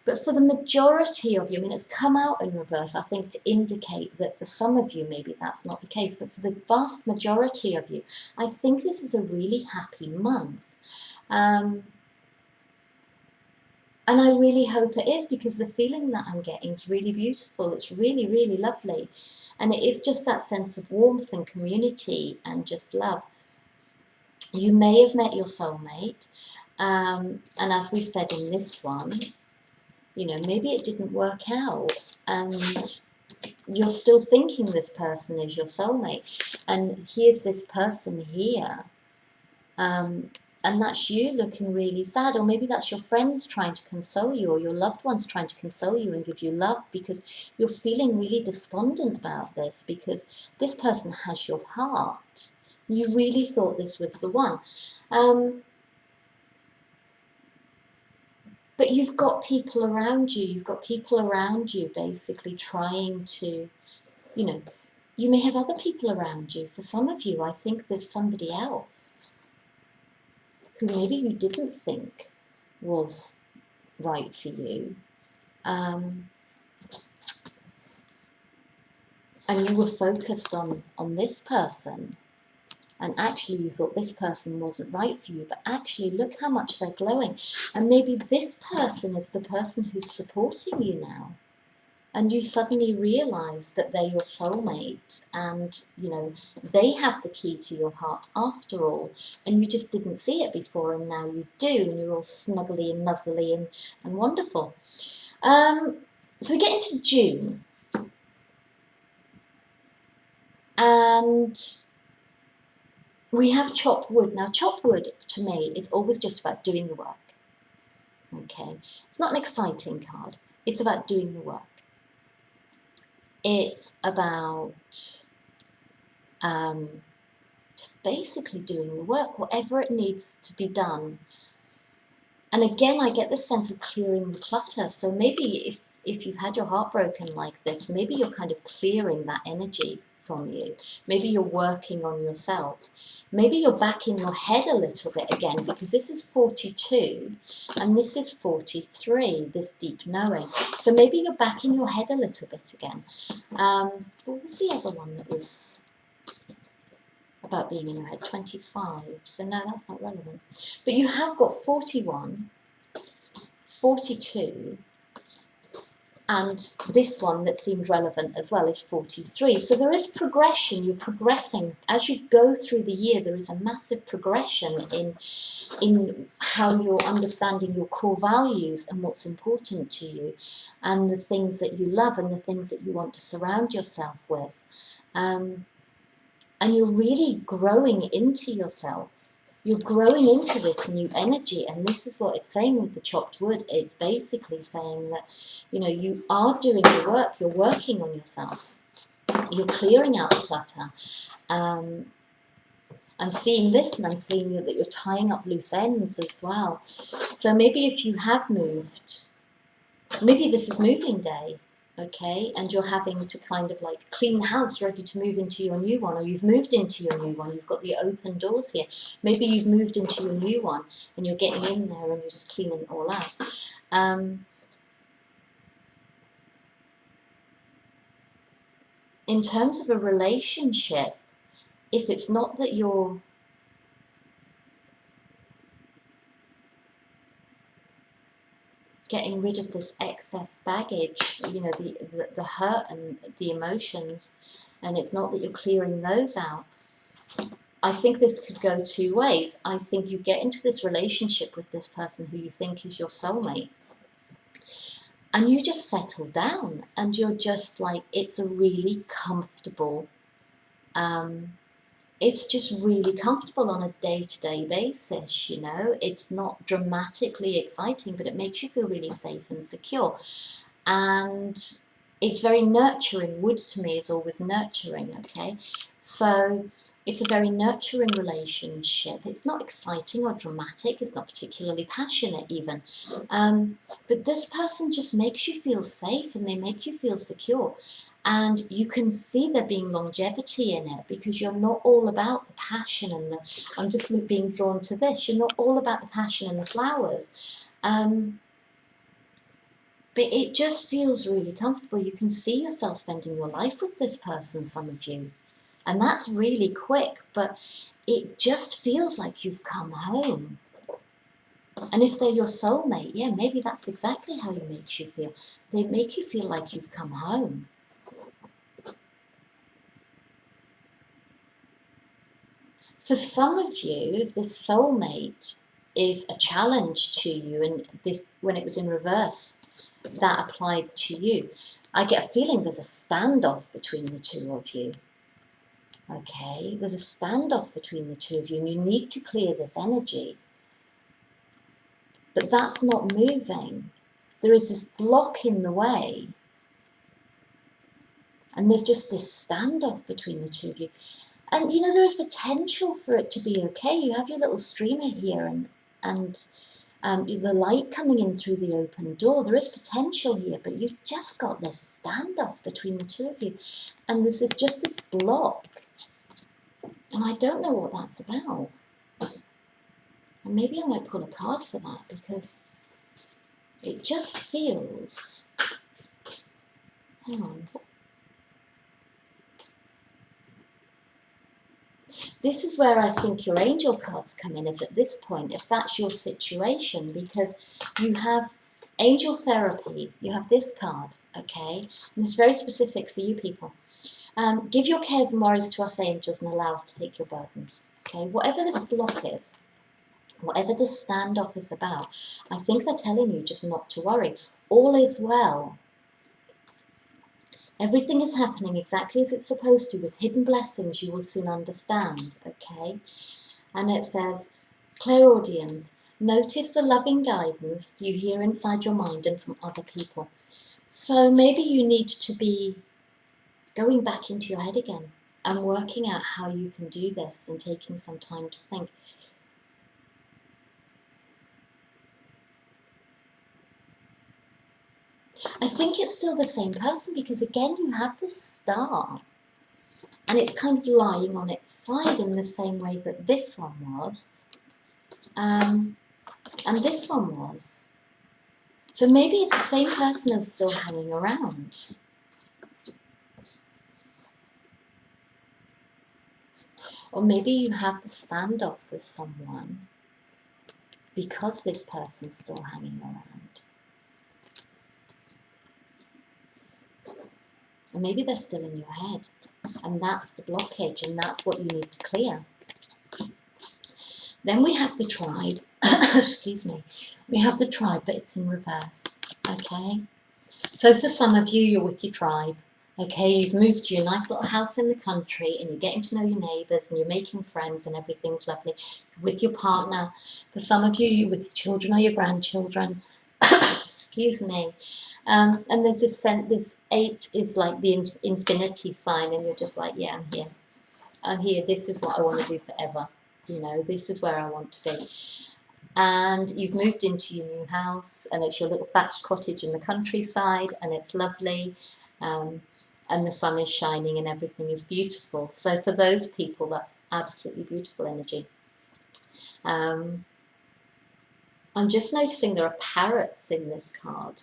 But for the majority of you, I mean, it's come out in reverse, I think, to indicate that for some of you, maybe that's not the case. But for the vast majority of you, I think this is a really happy month. And I really hope it is, because the feeling that I'm getting is really beautiful. It's really, really lovely. And it is just that sense of warmth and community and just love. You may have met your soulmate. And as we said in this one, you know, maybe it didn't work out and you're still thinking this person is your soulmate. And here's this person here. And that's you looking really sad, or maybe that's your friends trying to console you, or your loved ones trying to console you and give you love, because you're feeling really despondent about this, because this person has your heart. You really thought this was the one. But you've got people around you, basically trying to, you know, you may have other people around you. For some of you, I think there's somebody else who maybe you didn't think was right for you. And you were focused on this person, and actually you thought this person wasn't right for you, but actually look how much they're glowing. And maybe this person is the person who's supporting you now. and you suddenly realize that they're your soulmate, and you know they have the key to your heart after all, and you just didn't see it before, and now you do, and you're all snuggly and nuzzly and wonderful. So we get into June, and we have chopped wood. Now, chopped wood to me is always just about doing the work. Okay, it's not an exciting card. It's about doing the work. It's about basically doing the work, whatever it needs to be done. And again, I get the sense of clearing the clutter. So maybe if you've had your heart broken like this, maybe you're kind of clearing that energy from you. Maybe you're working on yourself. Maybe you're back in your head a little bit again, because this is 42 and this is 43, this deep knowing. So maybe you're back in your head a little bit again. What was the other one that was about being in your head? 25. So no, that's not relevant. But you have got 41, 42, and this one that seemed relevant as well is 43. So there is progression. You're progressing as you go through the year. There is a massive progression in how you're understanding your core values and what's important to you, and the things that you love and the things that you want to surround yourself with. And you're really growing into yourself. You're growing into this new energy, and this is what it's saying with the chopped wood. It's basically saying that, you know, you are doing the work. You're working on yourself. You're clearing out the clutter. I'm seeing this, and I'm seeing that you're tying up loose ends as well. So maybe if you have moved, maybe this is moving day. Okay, and you're having to kind of like clean the house, ready to move into your new one, or you've moved into your new one, you've got the open doors here. Maybe you've moved into your new one and you're getting in there and you're just cleaning it all out. In terms of a relationship, if it's not that you're getting rid of this excess baggage, you know, the hurt and the emotions, and it's not that you're clearing those out, I think this could go two ways. I think you get into this relationship with this person who you think is your soulmate, and you just settle down, and you're just like, it's a really comfortable, it's just really comfortable on a day-to-day basis, you know. It's not dramatically exciting, but it makes you feel really safe and secure. And it's very nurturing. Wood to me is always nurturing, okay? So it's a very nurturing relationship. It's not exciting or dramatic. It's not particularly passionate even. But this person just makes you feel safe, and they make you feel secure. And you can see there being longevity in it, because you're not all about the passion and the, I'm just being drawn to this, you're not all about the passion and the flowers. But it just feels really comfortable. You can see yourself spending your life with this person, some of you. And that's really quick, but it just feels like you've come home. And if they're your soulmate, yeah, maybe that's exactly how it makes you feel. They make you feel like you've come home. For some of you, if this soulmate is a challenge to you, and this, when it was in reverse, that applied to you, I get a feeling there's a standoff between the two of you. Okay, there's a standoff between the two of you, and you need to clear this energy. But that's not moving. There is this block in the way, and there's just this standoff between the two of you. And you know, there is potential for it to be okay. You have your little streamer here, and the light coming in through the open door. There is potential here, but you've just got this standoff between the two of you, and this is just this block. And I don't know what that's about. And maybe I might pull a card for that, because it just feels... Hang on. This is where I think your angel cards come in, is at this point, if that's your situation, because you have Angel therapy, you have this card, okay? And it's very specific for you people. Give your cares and worries to us angels and allow us to take your burdens, okay? Whatever this block is, whatever this standoff is about, I think they're telling you just not to worry. All is well. Everything is happening exactly as it's supposed to. With hidden blessings, you will soon understand, okay? And it says, clairaudience, notice the loving guidance you hear inside your mind and from other people. So maybe you need to be going back into your head again and working out how you can do this and taking some time to think. I think it's still the same person because again you have this star and it's kind of lying on its side in the same way that this one was and this one was. So maybe it's the same person that's still hanging around. Or maybe you have the standoff with someone because this person's still hanging around. And maybe they're still in your head. And that's the blockage and that's what you need to clear. Then we have the tribe. Excuse me. We have the tribe, but it's in reverse. Okay? So for some of you, you're with your tribe. Okay, you've moved to your nice little house in the country and you're getting to know your neighbours and you're making friends and everything's lovely. You're with your partner. For some of you, you're with your children or your grandchildren. Excuse me. And there's this 8 is like the infinity sign and you're just like, yeah, I'm here. I'm here. This is what I want to do forever. You know, this is where I want to be. And you've moved into your new house and it's your little thatched cottage in the countryside and it's lovely. And the sun is shining and everything is beautiful. So for those people, that's absolutely beautiful energy. I'm just noticing there are parrots in this card.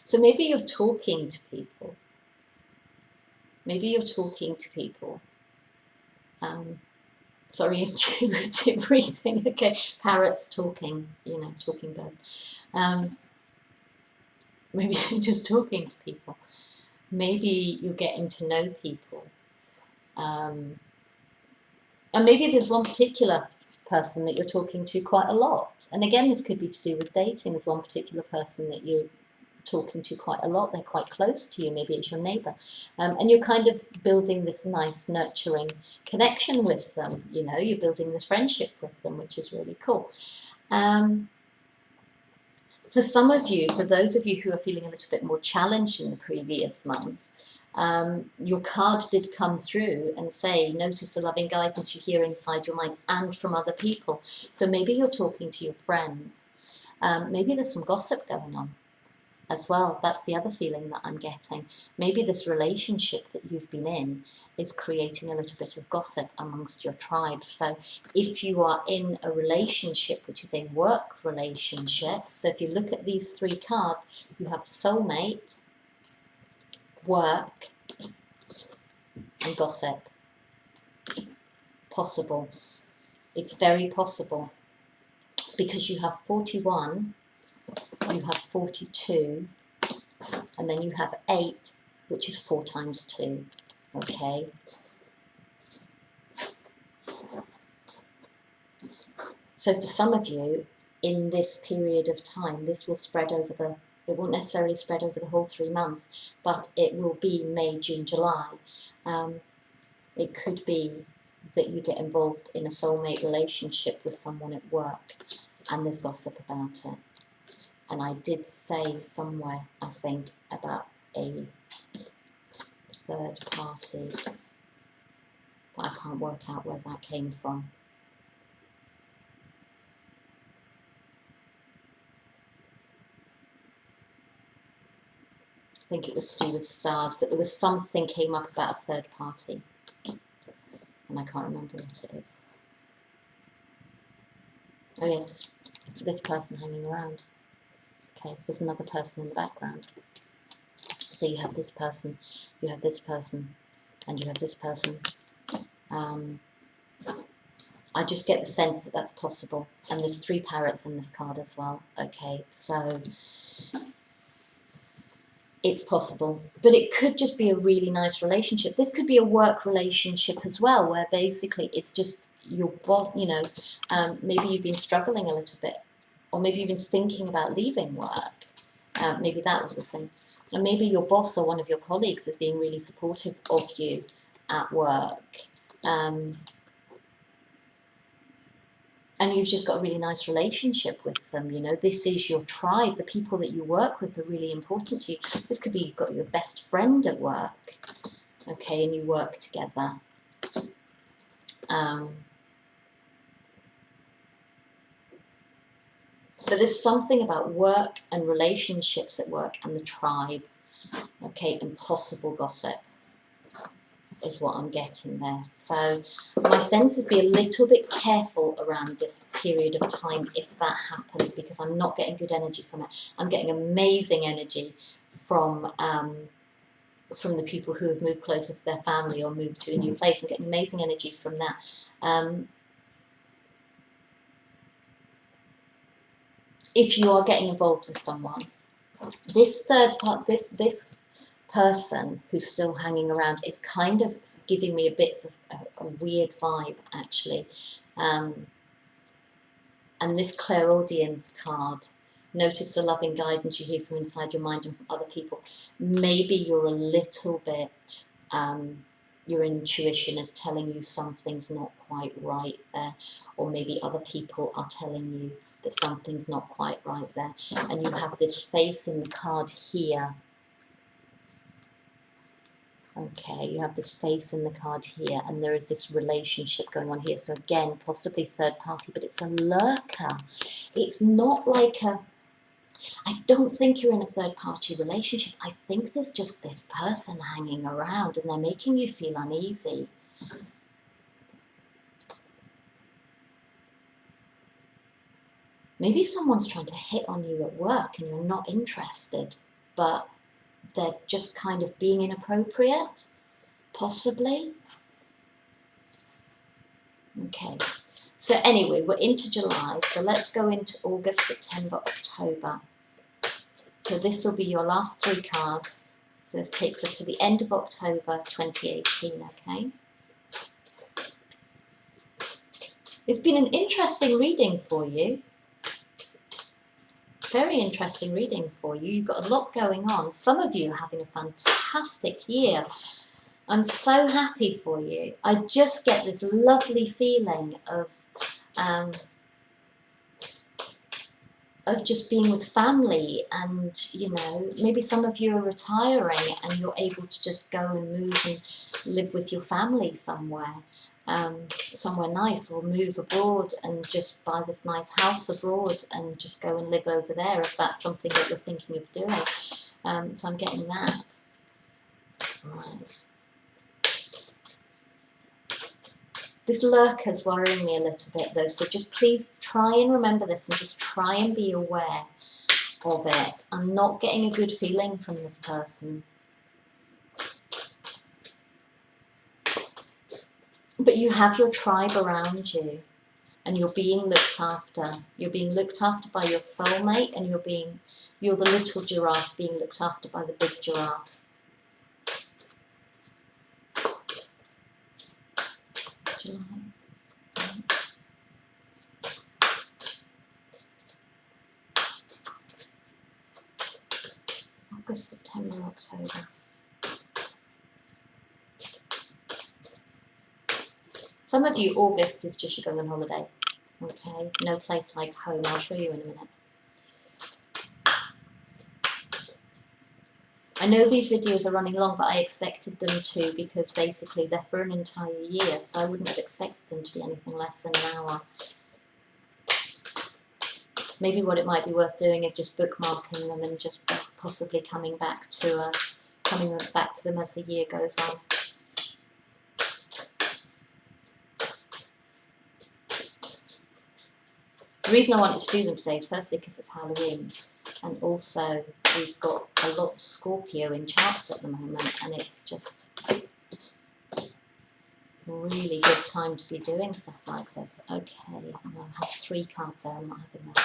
So maybe you're talking to people. Maybe you're talking to people. Sorry, intuitive reading. Okay, parrots talking, you know, talking birds. Maybe you're just talking to people. Maybe you're getting to know people. And maybe there's one particular person that you're talking to quite a lot. And again, this could be to do with dating. There's one particular person that you're talking to quite a lot. They're quite close to you. Maybe it's your neighbour. And you're kind of building this nice, nurturing connection with them. You know, you're building this friendship with them, which is really cool. For some of you, for those of you who are feeling a little bit more challenged in the previous month, your card did come through and say, notice the loving guidance you hear inside your mind and from other people. So maybe you're talking to your friends. Maybe there's some gossip going on as well. That's the other feeling that I'm getting. Maybe this relationship that you've been in is creating a little bit of gossip amongst your tribe. So if you are in a relationship, which is a work relationship, so if you look at these 3 cards, you have soulmate, work, and gossip. Possible. It's very possible. Because you have 41, you have 42, and then you have 8, which is 4 times 2, okay? So for some of you, in this period of time, this will spread over it won't necessarily spread over the whole 3 months, but it will be May, June, July. It could be that you get involved in a soulmate relationship with someone at work, and there's gossip about it. And I did say somewhere, I think, about a third party, but I can't work out where that came from. I think it was to do with stars, but there was something came up about a third party, and I can't remember what it is. Oh yes, this person hanging around. Okay, there's another person in the background. So you have this person, you have this person, and you have this person. I just get the sense that that's possible. And there's 3 parrots in this card as well. Okay, so it's possible. But it could just be a really nice relationship. This could be a work relationship as well, where basically it's just your boss, you know, maybe you've been struggling a little bit, or maybe you've been thinking about leaving work. Maybe that was the thing. And maybe your boss or one of your colleagues is being really supportive of you at work. And you've just got a really nice relationship with them, you know. This is your tribe. The people that you work with are really important to you. This could be you've got your best friend at work, okay, and you work together. But there's something about work and relationships at work and the tribe, okay, and possible gossip is what I'm getting there. So my sense is be a little bit careful around this period of time if that happens, because I'm not getting good energy from it. I'm getting amazing energy from the people who have moved closer to their family or moved to a new place. I'm getting amazing energy from that. If you are getting involved with someone, this this person who's still hanging around is kind of giving me a bit of a weird vibe, actually. And this clairaudience card, notice the loving guidance you hear from inside your mind and from other people. Maybe you're a little bit, your intuition is telling you something's not quite right there, or maybe other people are telling you that something's not quite right there. And you have this face in the card here. Okay, you have this face in the card here, and there is this relationship going on here. So again, possibly third party, but it's a lurker. It's not like a, I don't think you're in a third party relationship. I think there's just this person hanging around and they're making you feel uneasy. Maybe someone's trying to hit on you at work and you're not interested, but they're just kind of being inappropriate, possibly. Okay, so anyway, we're into July, so let's go into August, September, October. So this will be your last 3 cards. So this takes us to the end of October 2018, okay? It's been an interesting reading for you. Very interesting reading for you. You've got a lot going on. Some of you are having a fantastic year. I'm so happy for you. I just get this lovely feeling of just being with family, and you know, maybe some of you are retiring and you're able to just go and move and live with your family somewhere, somewhere nice, or move abroad and just buy this nice house abroad and just go and live over there if that's something that you're thinking of doing. So I'm getting that. Right. This lurker's worrying me a little bit though, so just please try and remember this and just try and be aware of it. I'm not getting a good feeling from this person. But you have your tribe around you and you're being looked after. You're being looked after by your soulmate, and you're the little giraffe being looked after by the big giraffe. July. August, September, October. Some of you, August is just you're going on holiday. Okay, no place like home. I'll show you in a minute. I know these videos are running long, but I expected them to, because basically they're for an entire year, so I wouldn't have expected them to be anything less than an hour. Maybe what it might be worth doing is just bookmarking them and just possibly coming back to them as the year goes on. The reason I wanted to do them today is firstly because it's Halloween, and also we've got a lot of Scorpio in charts at the moment, and it's just Really good time to be doing stuff like this. Okay, I have 3 cards there, I'm not having that.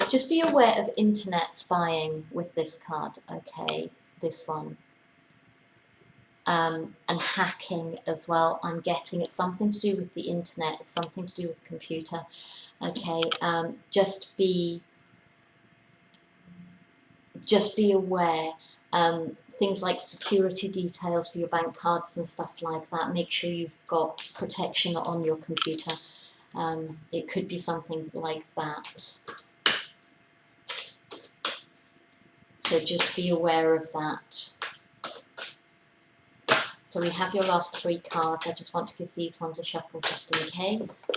Just be aware of internet spying with this card, okay, this one. And hacking as well, I'm getting. It's something to do with the internet, it's something to do with computer, okay. Just be aware. Things like security details for your bank cards and stuff like that, make sure you've got protection on your computer. It could be something like that. So just be aware of that. So we have your last 3 cards. I just want to give these ones a shuffle just in case.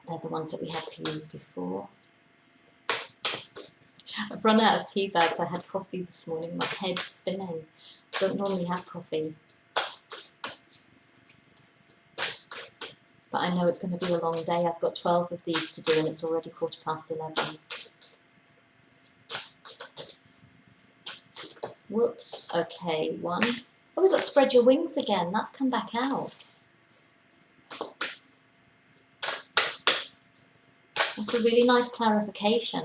They're the ones that we had for you before. I've run out of tea bags. I had coffee this morning. My head's spinning. I don't normally have coffee. But I know it's going to be a long day. I've got 12 of these to do and it's already 11:15. Whoops. Okay, 1. Oh, we've got spread your wings again. That's come back out. That's a really nice clarification.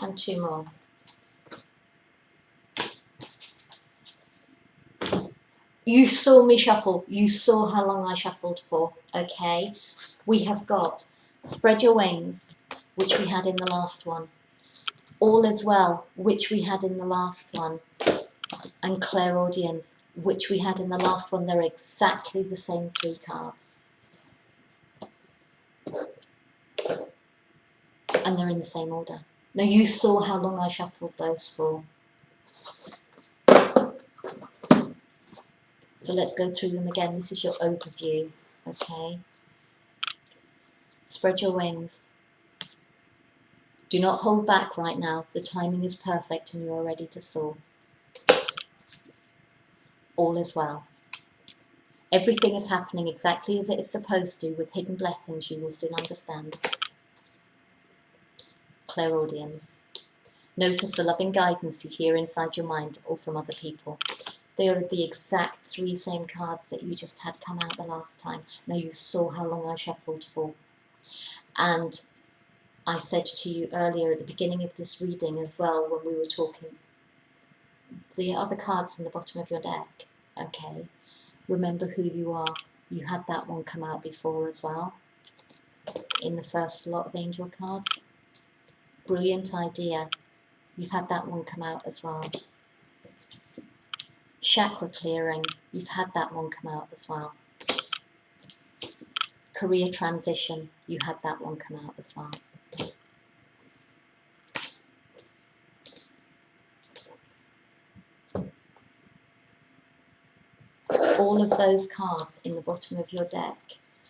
And 2 more. You saw me shuffle. You saw how long I shuffled for. Okay. We have got spread your wings, which we had in the last one. All is well, which we had in the last one. And clairaudience, which we had in the last one. They're exactly the same 3 cards. And they're in the same order. Now you saw how long I shuffled those for. So let's go through them again. This is your overview, okay? Spread your wings. Do not hold back right now. The timing is perfect and you are ready to soar. All is well. Everything is happening exactly as it is supposed to, with hidden blessings you will soon understand. Clairaudience. Notice the loving guidance you hear inside your mind or from other people. They are the exact 3 same cards that you just had come out the last time. Now you saw how long I shuffled for. And I said to you earlier at the beginning of this reading as well, when we were talking, the other cards in the bottom of your deck, okay, remember who you are. You had that one come out before as well, in the first lot of angel cards. Brilliant idea. You've had that one come out as well. Chakra clearing, you've had that one come out as well. Career transition, you had that one come out as well. All of those cards in the bottom of your deck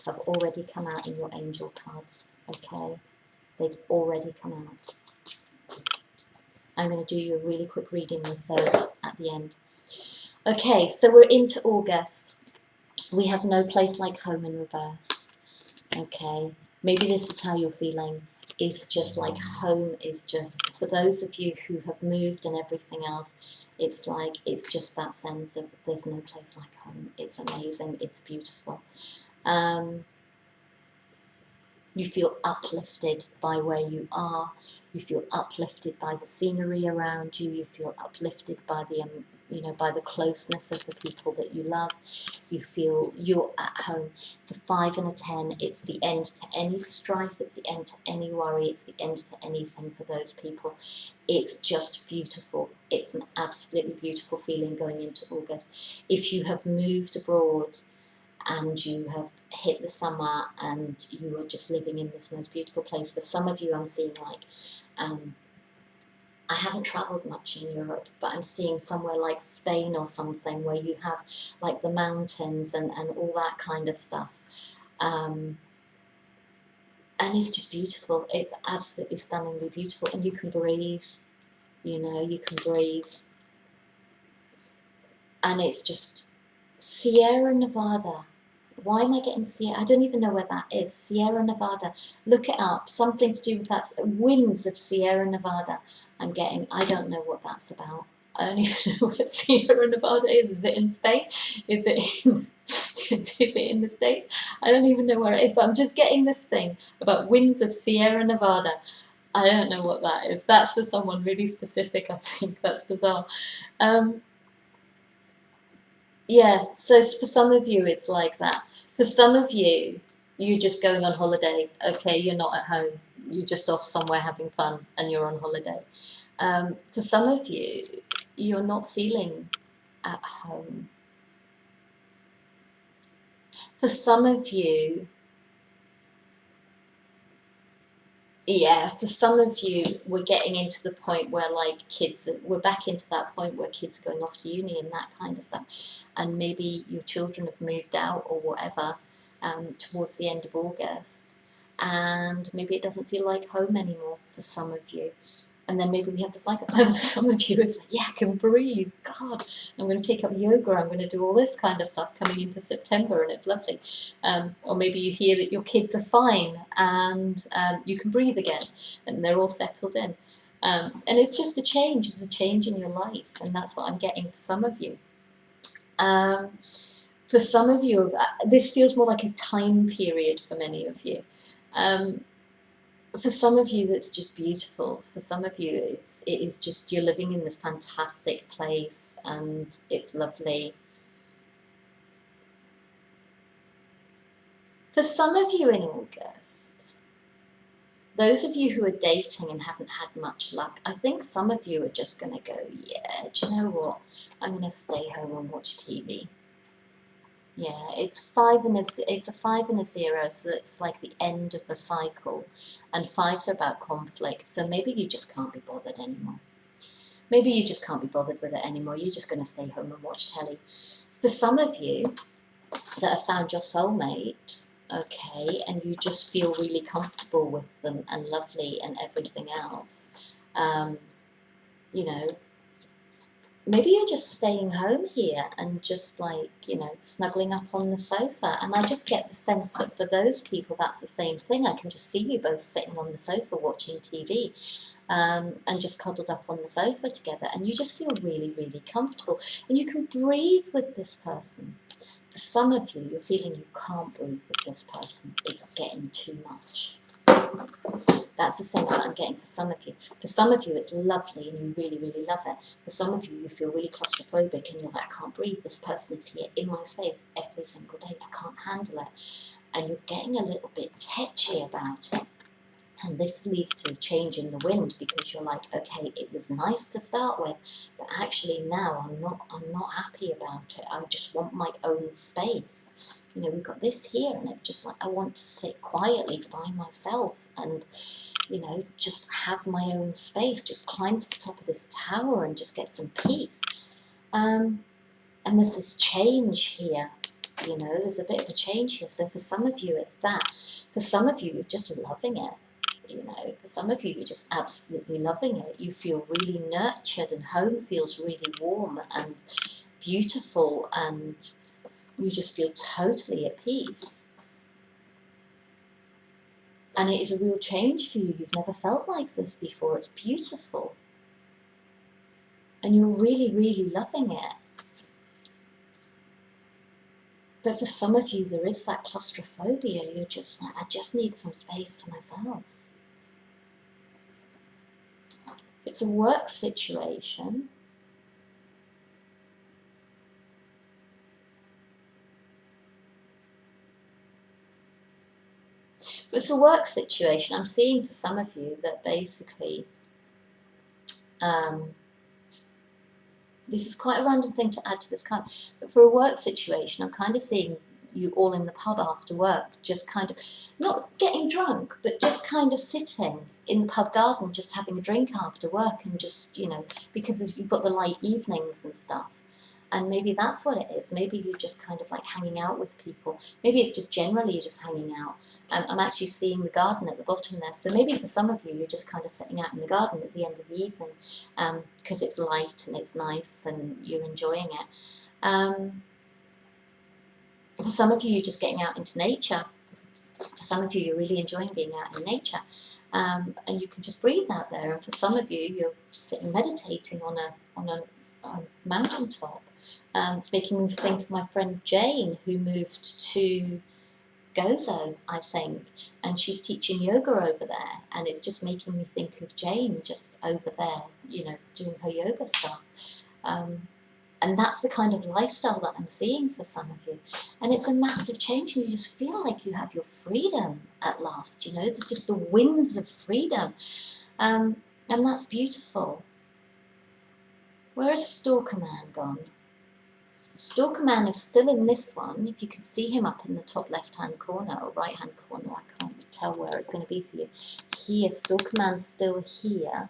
have already come out in your angel cards, okay? They've already come out. I'm going to do you a really quick reading with those at the end. Okay, so we're into August. We have no place like home in reverse. Okay, maybe this is how you're feeling. It's just like home is just, for those of you who have moved and everything else, it's like, it's just that sense of there's no place like home. It's amazing, it's beautiful. You feel uplifted by where you are. You feel uplifted by the scenery around you. You feel uplifted by the, by the closeness of the people that you love. You feel you're at home. It's a 5 and a 10. It's the end to any strife. It's the end to any worry. It's the end to anything for those people. It's just beautiful. It's an absolutely beautiful feeling going into August. If you have moved abroad and you have hit the summer and you are just living in this most beautiful place, for some of you I'm seeing like, I haven't travelled much in Europe, but I'm seeing somewhere like Spain or something where you have like the mountains and all that kind of stuff. And it's just beautiful. It's absolutely stunningly beautiful. And you can breathe, you can breathe. and it's just Sierra Nevada. Why am I getting Sierra? I don't even know where that is. Sierra Nevada. Look it up. Something to do with that. Winds of Sierra Nevada. I'm getting. I don't know what that's about. I don't even know what Sierra Nevada is. Is it in Spain? Is it in, is it in the States? I don't even know where it is. But I'm just getting this thing about winds of Sierra Nevada. I don't know what that is. That's for someone really specific, I think. That's bizarre. Yeah, so for some of you, it's like that. For some of you, you're just going on holiday. Okay, you're not at home. You're just off somewhere having fun and you're on holiday. For some of you, you're not feeling at home. For some of you, yeah, for some of you, we're getting into the point where like we're back into that point where kids are going off to uni and that kind of stuff. And maybe your children have moved out or whatever towards the end of August. And maybe it doesn't feel like home anymore for some of you. And then maybe we have the cycle. For some of you, it's like, yeah, I can breathe. God, I'm going to take up yoga. I'm going to do all this kind of stuff coming into September, and it's lovely. Or maybe you hear that your kids are fine and you can breathe again, and they're all settled in. And it's just a change. It's a change in your life, and that's what I'm getting for some of you. For some of you, this feels more like a time period for many of you. For some of you, that's just beautiful. For some of you, it is just you're living in this fantastic place and it's lovely. For some of you in August, those of you who are dating and haven't had much luck, I think some of you are just going to go, yeah, do you know what? I'm going to stay home and watch TV. Yeah, it's a 5 and a 0, so it's like the end of a cycle. And 5s are about conflict, so maybe you just can't be bothered anymore. Maybe you just can't be bothered with it anymore. You're just going to stay home and watch telly. For some of you that have found your soulmate, okay, and you just feel really comfortable with them and lovely and everything else, you know, maybe you're just staying home here and just like, you know, snuggling up on the sofa. And I just get the sense that for those people, that's the same thing. I can just see you both sitting on the sofa watching TV and just cuddled up on the sofa together. And you just feel really, really comfortable. And you can breathe with this person. For some of you, you're feeling you can't breathe with this person. It's getting too much. That's the sense that I'm getting for some of you. For some of you, it's lovely and you really, really love it. For some of you, you feel really claustrophobic and you're like, I can't breathe. This person is here in my space every single day. I can't handle it. And you're getting a little bit tetchy about it. And this leads to a change in the wind because you're like, okay, it was nice to start with, but actually now I'm not happy about it. I just want my own space. You know, we've got this here and it's just like, I want to sit quietly by myself and, you know, just have my own space, just climb to the top of this tower and just get some peace. And there's this change here, you know, there's a bit of a change here. So for some of you, it's that. For some of you, you're just loving it. You know, for some of you, you're just absolutely loving it. You feel really nurtured and home feels really warm and beautiful and you just feel totally at peace. And it is a real change for you. You've never felt like this before. It's beautiful. And you're really, really loving it. But for some of you, there is that claustrophobia. You're just like, I just need some space to myself. If it's a work situation, if it's a work situation, I'm seeing for some of you that basically, this is quite a random thing to add to this card, but for a work situation, I'm kind of seeing you all in the pub after work, just kind of, not getting drunk, but just kind of sitting in the pub garden, just having a drink after work and just, you know, because you've got the light evenings and stuff. And maybe that's what it is. Maybe you're just kind of like hanging out with people. Maybe it's just generally you're just hanging out. I'm actually seeing the garden at the bottom there. So maybe for some of you, you're just kind of sitting out in the garden at the end of the evening because it's light and it's nice and you're enjoying it. For some of you, you're just getting out into nature. For some of you, you're really enjoying being out in nature. And you can just breathe out there. And for some of you, you're sitting meditating on a mountaintop. It's making me think of my friend Jane, who moved to Gozo, I think, and she's teaching yoga over there, and it's just making me think of Jane just over there, you know, doing her yoga stuff. And that's the kind of lifestyle that I'm seeing for some of you. And it's a massive change, and you just feel like you have your freedom at last, you know, it's just the winds of freedom. And that's beautiful. Where has Stalker Man gone? Stalker Man is still in this one. If you can see him up in the top left-hand corner or right-hand corner, I can't tell where it's going to be for you. Here, Stalker Man's still here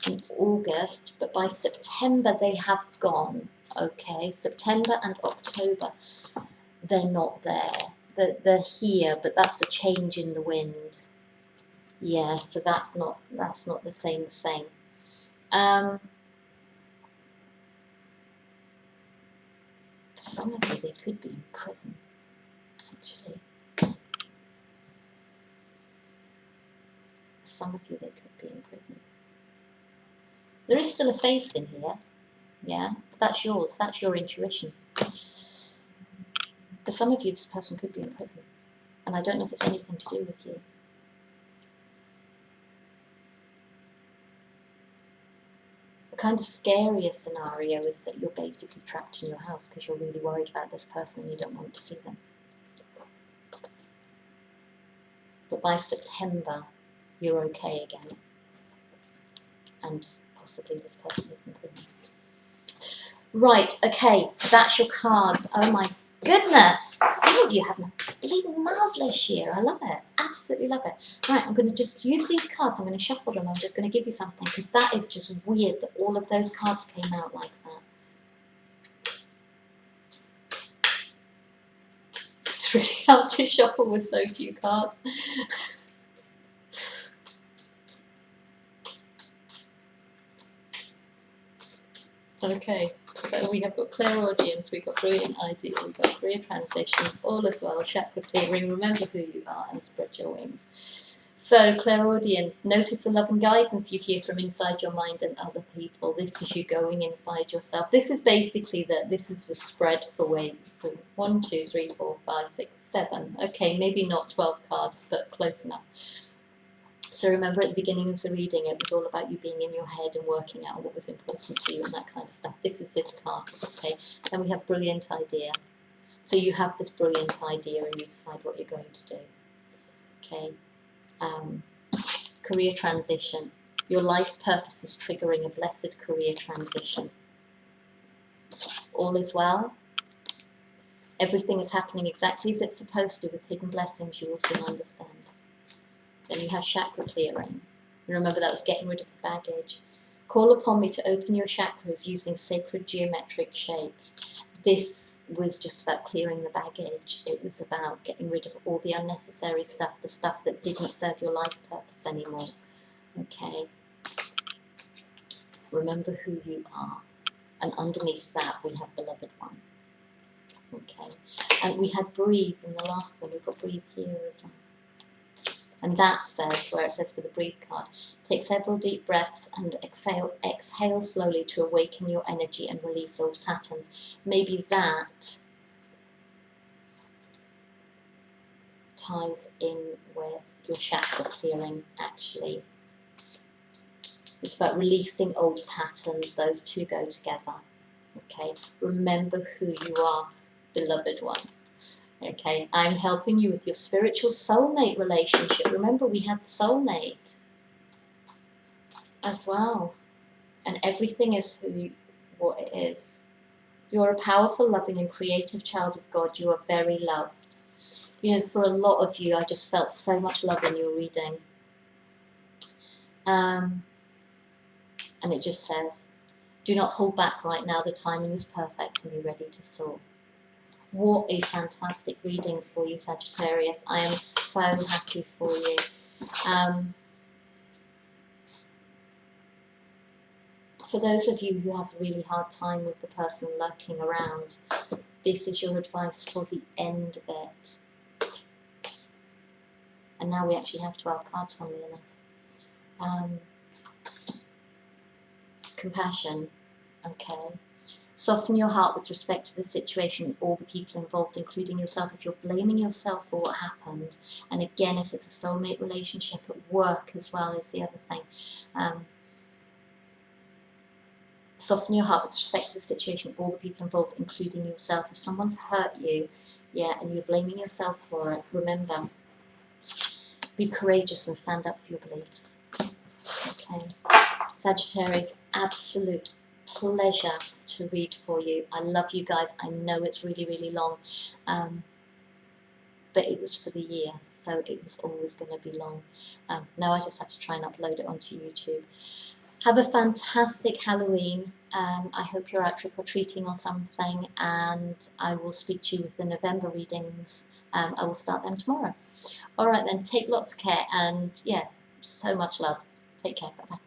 in August, but by September they have gone. Okay, September and October, they're not there. They're here, but that's a change in the wind. Yeah, so that's not the same thing. For some of you, they could be in prison, actually. For some of you, they could be in prison. There is still a face in here, yeah, but that's yours, that's your intuition. For some of you, this person could be in prison, and I don't know if it's anything to do with you. The kind of scarier scenario is that you're basically trapped in your house because you're really worried about this person and you don't want to see them. But by September, you're okay again, and possibly this person is in prison. Right, okay, that's your cards. Oh my goodness, some of you have a really marvellous year. I love it, absolutely love it. Right, I'm going to just use these cards. I'm going to shuffle them. I'm just going to give you something, because that is just weird that all of those cards came out like that. It's really hard to shuffle with so few cards. Okay, so we have got clairaudience, we've got brilliant idea, we've got career transition, all as well, chakra clearing, remember who you are, and spread your wings. So clairaudience, notice the love and guidance you hear from inside your mind and other people. This is you going inside yourself. This is basically this is the spread for 1, 2, 3, 4, 5, 6, 7. Okay, maybe not 12 cards, but close enough. So remember, at the beginning of the reading, it was all about you being in your head and working out what was important to you and that kind of stuff. This is this card, okay? And we have brilliant idea. So you have this brilliant idea and you decide what you're going to do, okay? Career transition. Your life purpose is triggering a blessed career transition. All is well. Everything is happening exactly as it's supposed to, with hidden blessings you will soon understand. Then you have chakra clearing. Remember, that was getting rid of the baggage. Call upon me to open your chakras using sacred geometric shapes. This was just about clearing the baggage. It was about getting rid of all the unnecessary stuff, the stuff that didn't serve your life purpose anymore. Okay? Remember who you are. And underneath that, we have beloved one. Okay? And we had breathe in the last one. We've got breathe here as well. And that says, where it says for the breathe card, take several deep breaths and exhale slowly to awaken your energy and release old patterns. Maybe that ties in with your chakra clearing, actually. It's about releasing old patterns. Those two go together. Okay, remember who you are, beloved one. Okay, I'm helping you with your spiritual soulmate relationship. Remember, we had the soulmate as well. And everything is what it is. You're a powerful, loving and creative child of God. You are very loved. You know, for a lot of you, I just felt so much love in your reading. And it just says, do not hold back right now. The timing is perfect and be ready to soar. What a fantastic reading for you, Sagittarius. I am so happy for you. For those of you who have a really hard time with the person lurking around, this is your advice for the end of it. And now we actually have 12 cards, funnily enough. Compassion. Okay. Soften your heart with respect to the situation, all the people involved, including yourself. If you're blaming yourself for what happened, and again, if it's a soulmate relationship at work as well is the other thing. Soften your heart with respect to the situation, all the people involved, including yourself. If someone's hurt you, yeah, and you're blaming yourself for it, remember, be courageous and stand up for your beliefs. Okay. Sagittarius, absolute pleasure to read for you. I love you guys. I know it's really, really long, but it was for the year, so it was always going to be long. Now I just have to try and upload it onto YouTube. Have a fantastic Halloween. I hope you're out trick-or-treating or something, and I will speak to you with the November readings. I will start them tomorrow. All right then, take lots of care, and yeah, so much love. Take care. Bye-bye.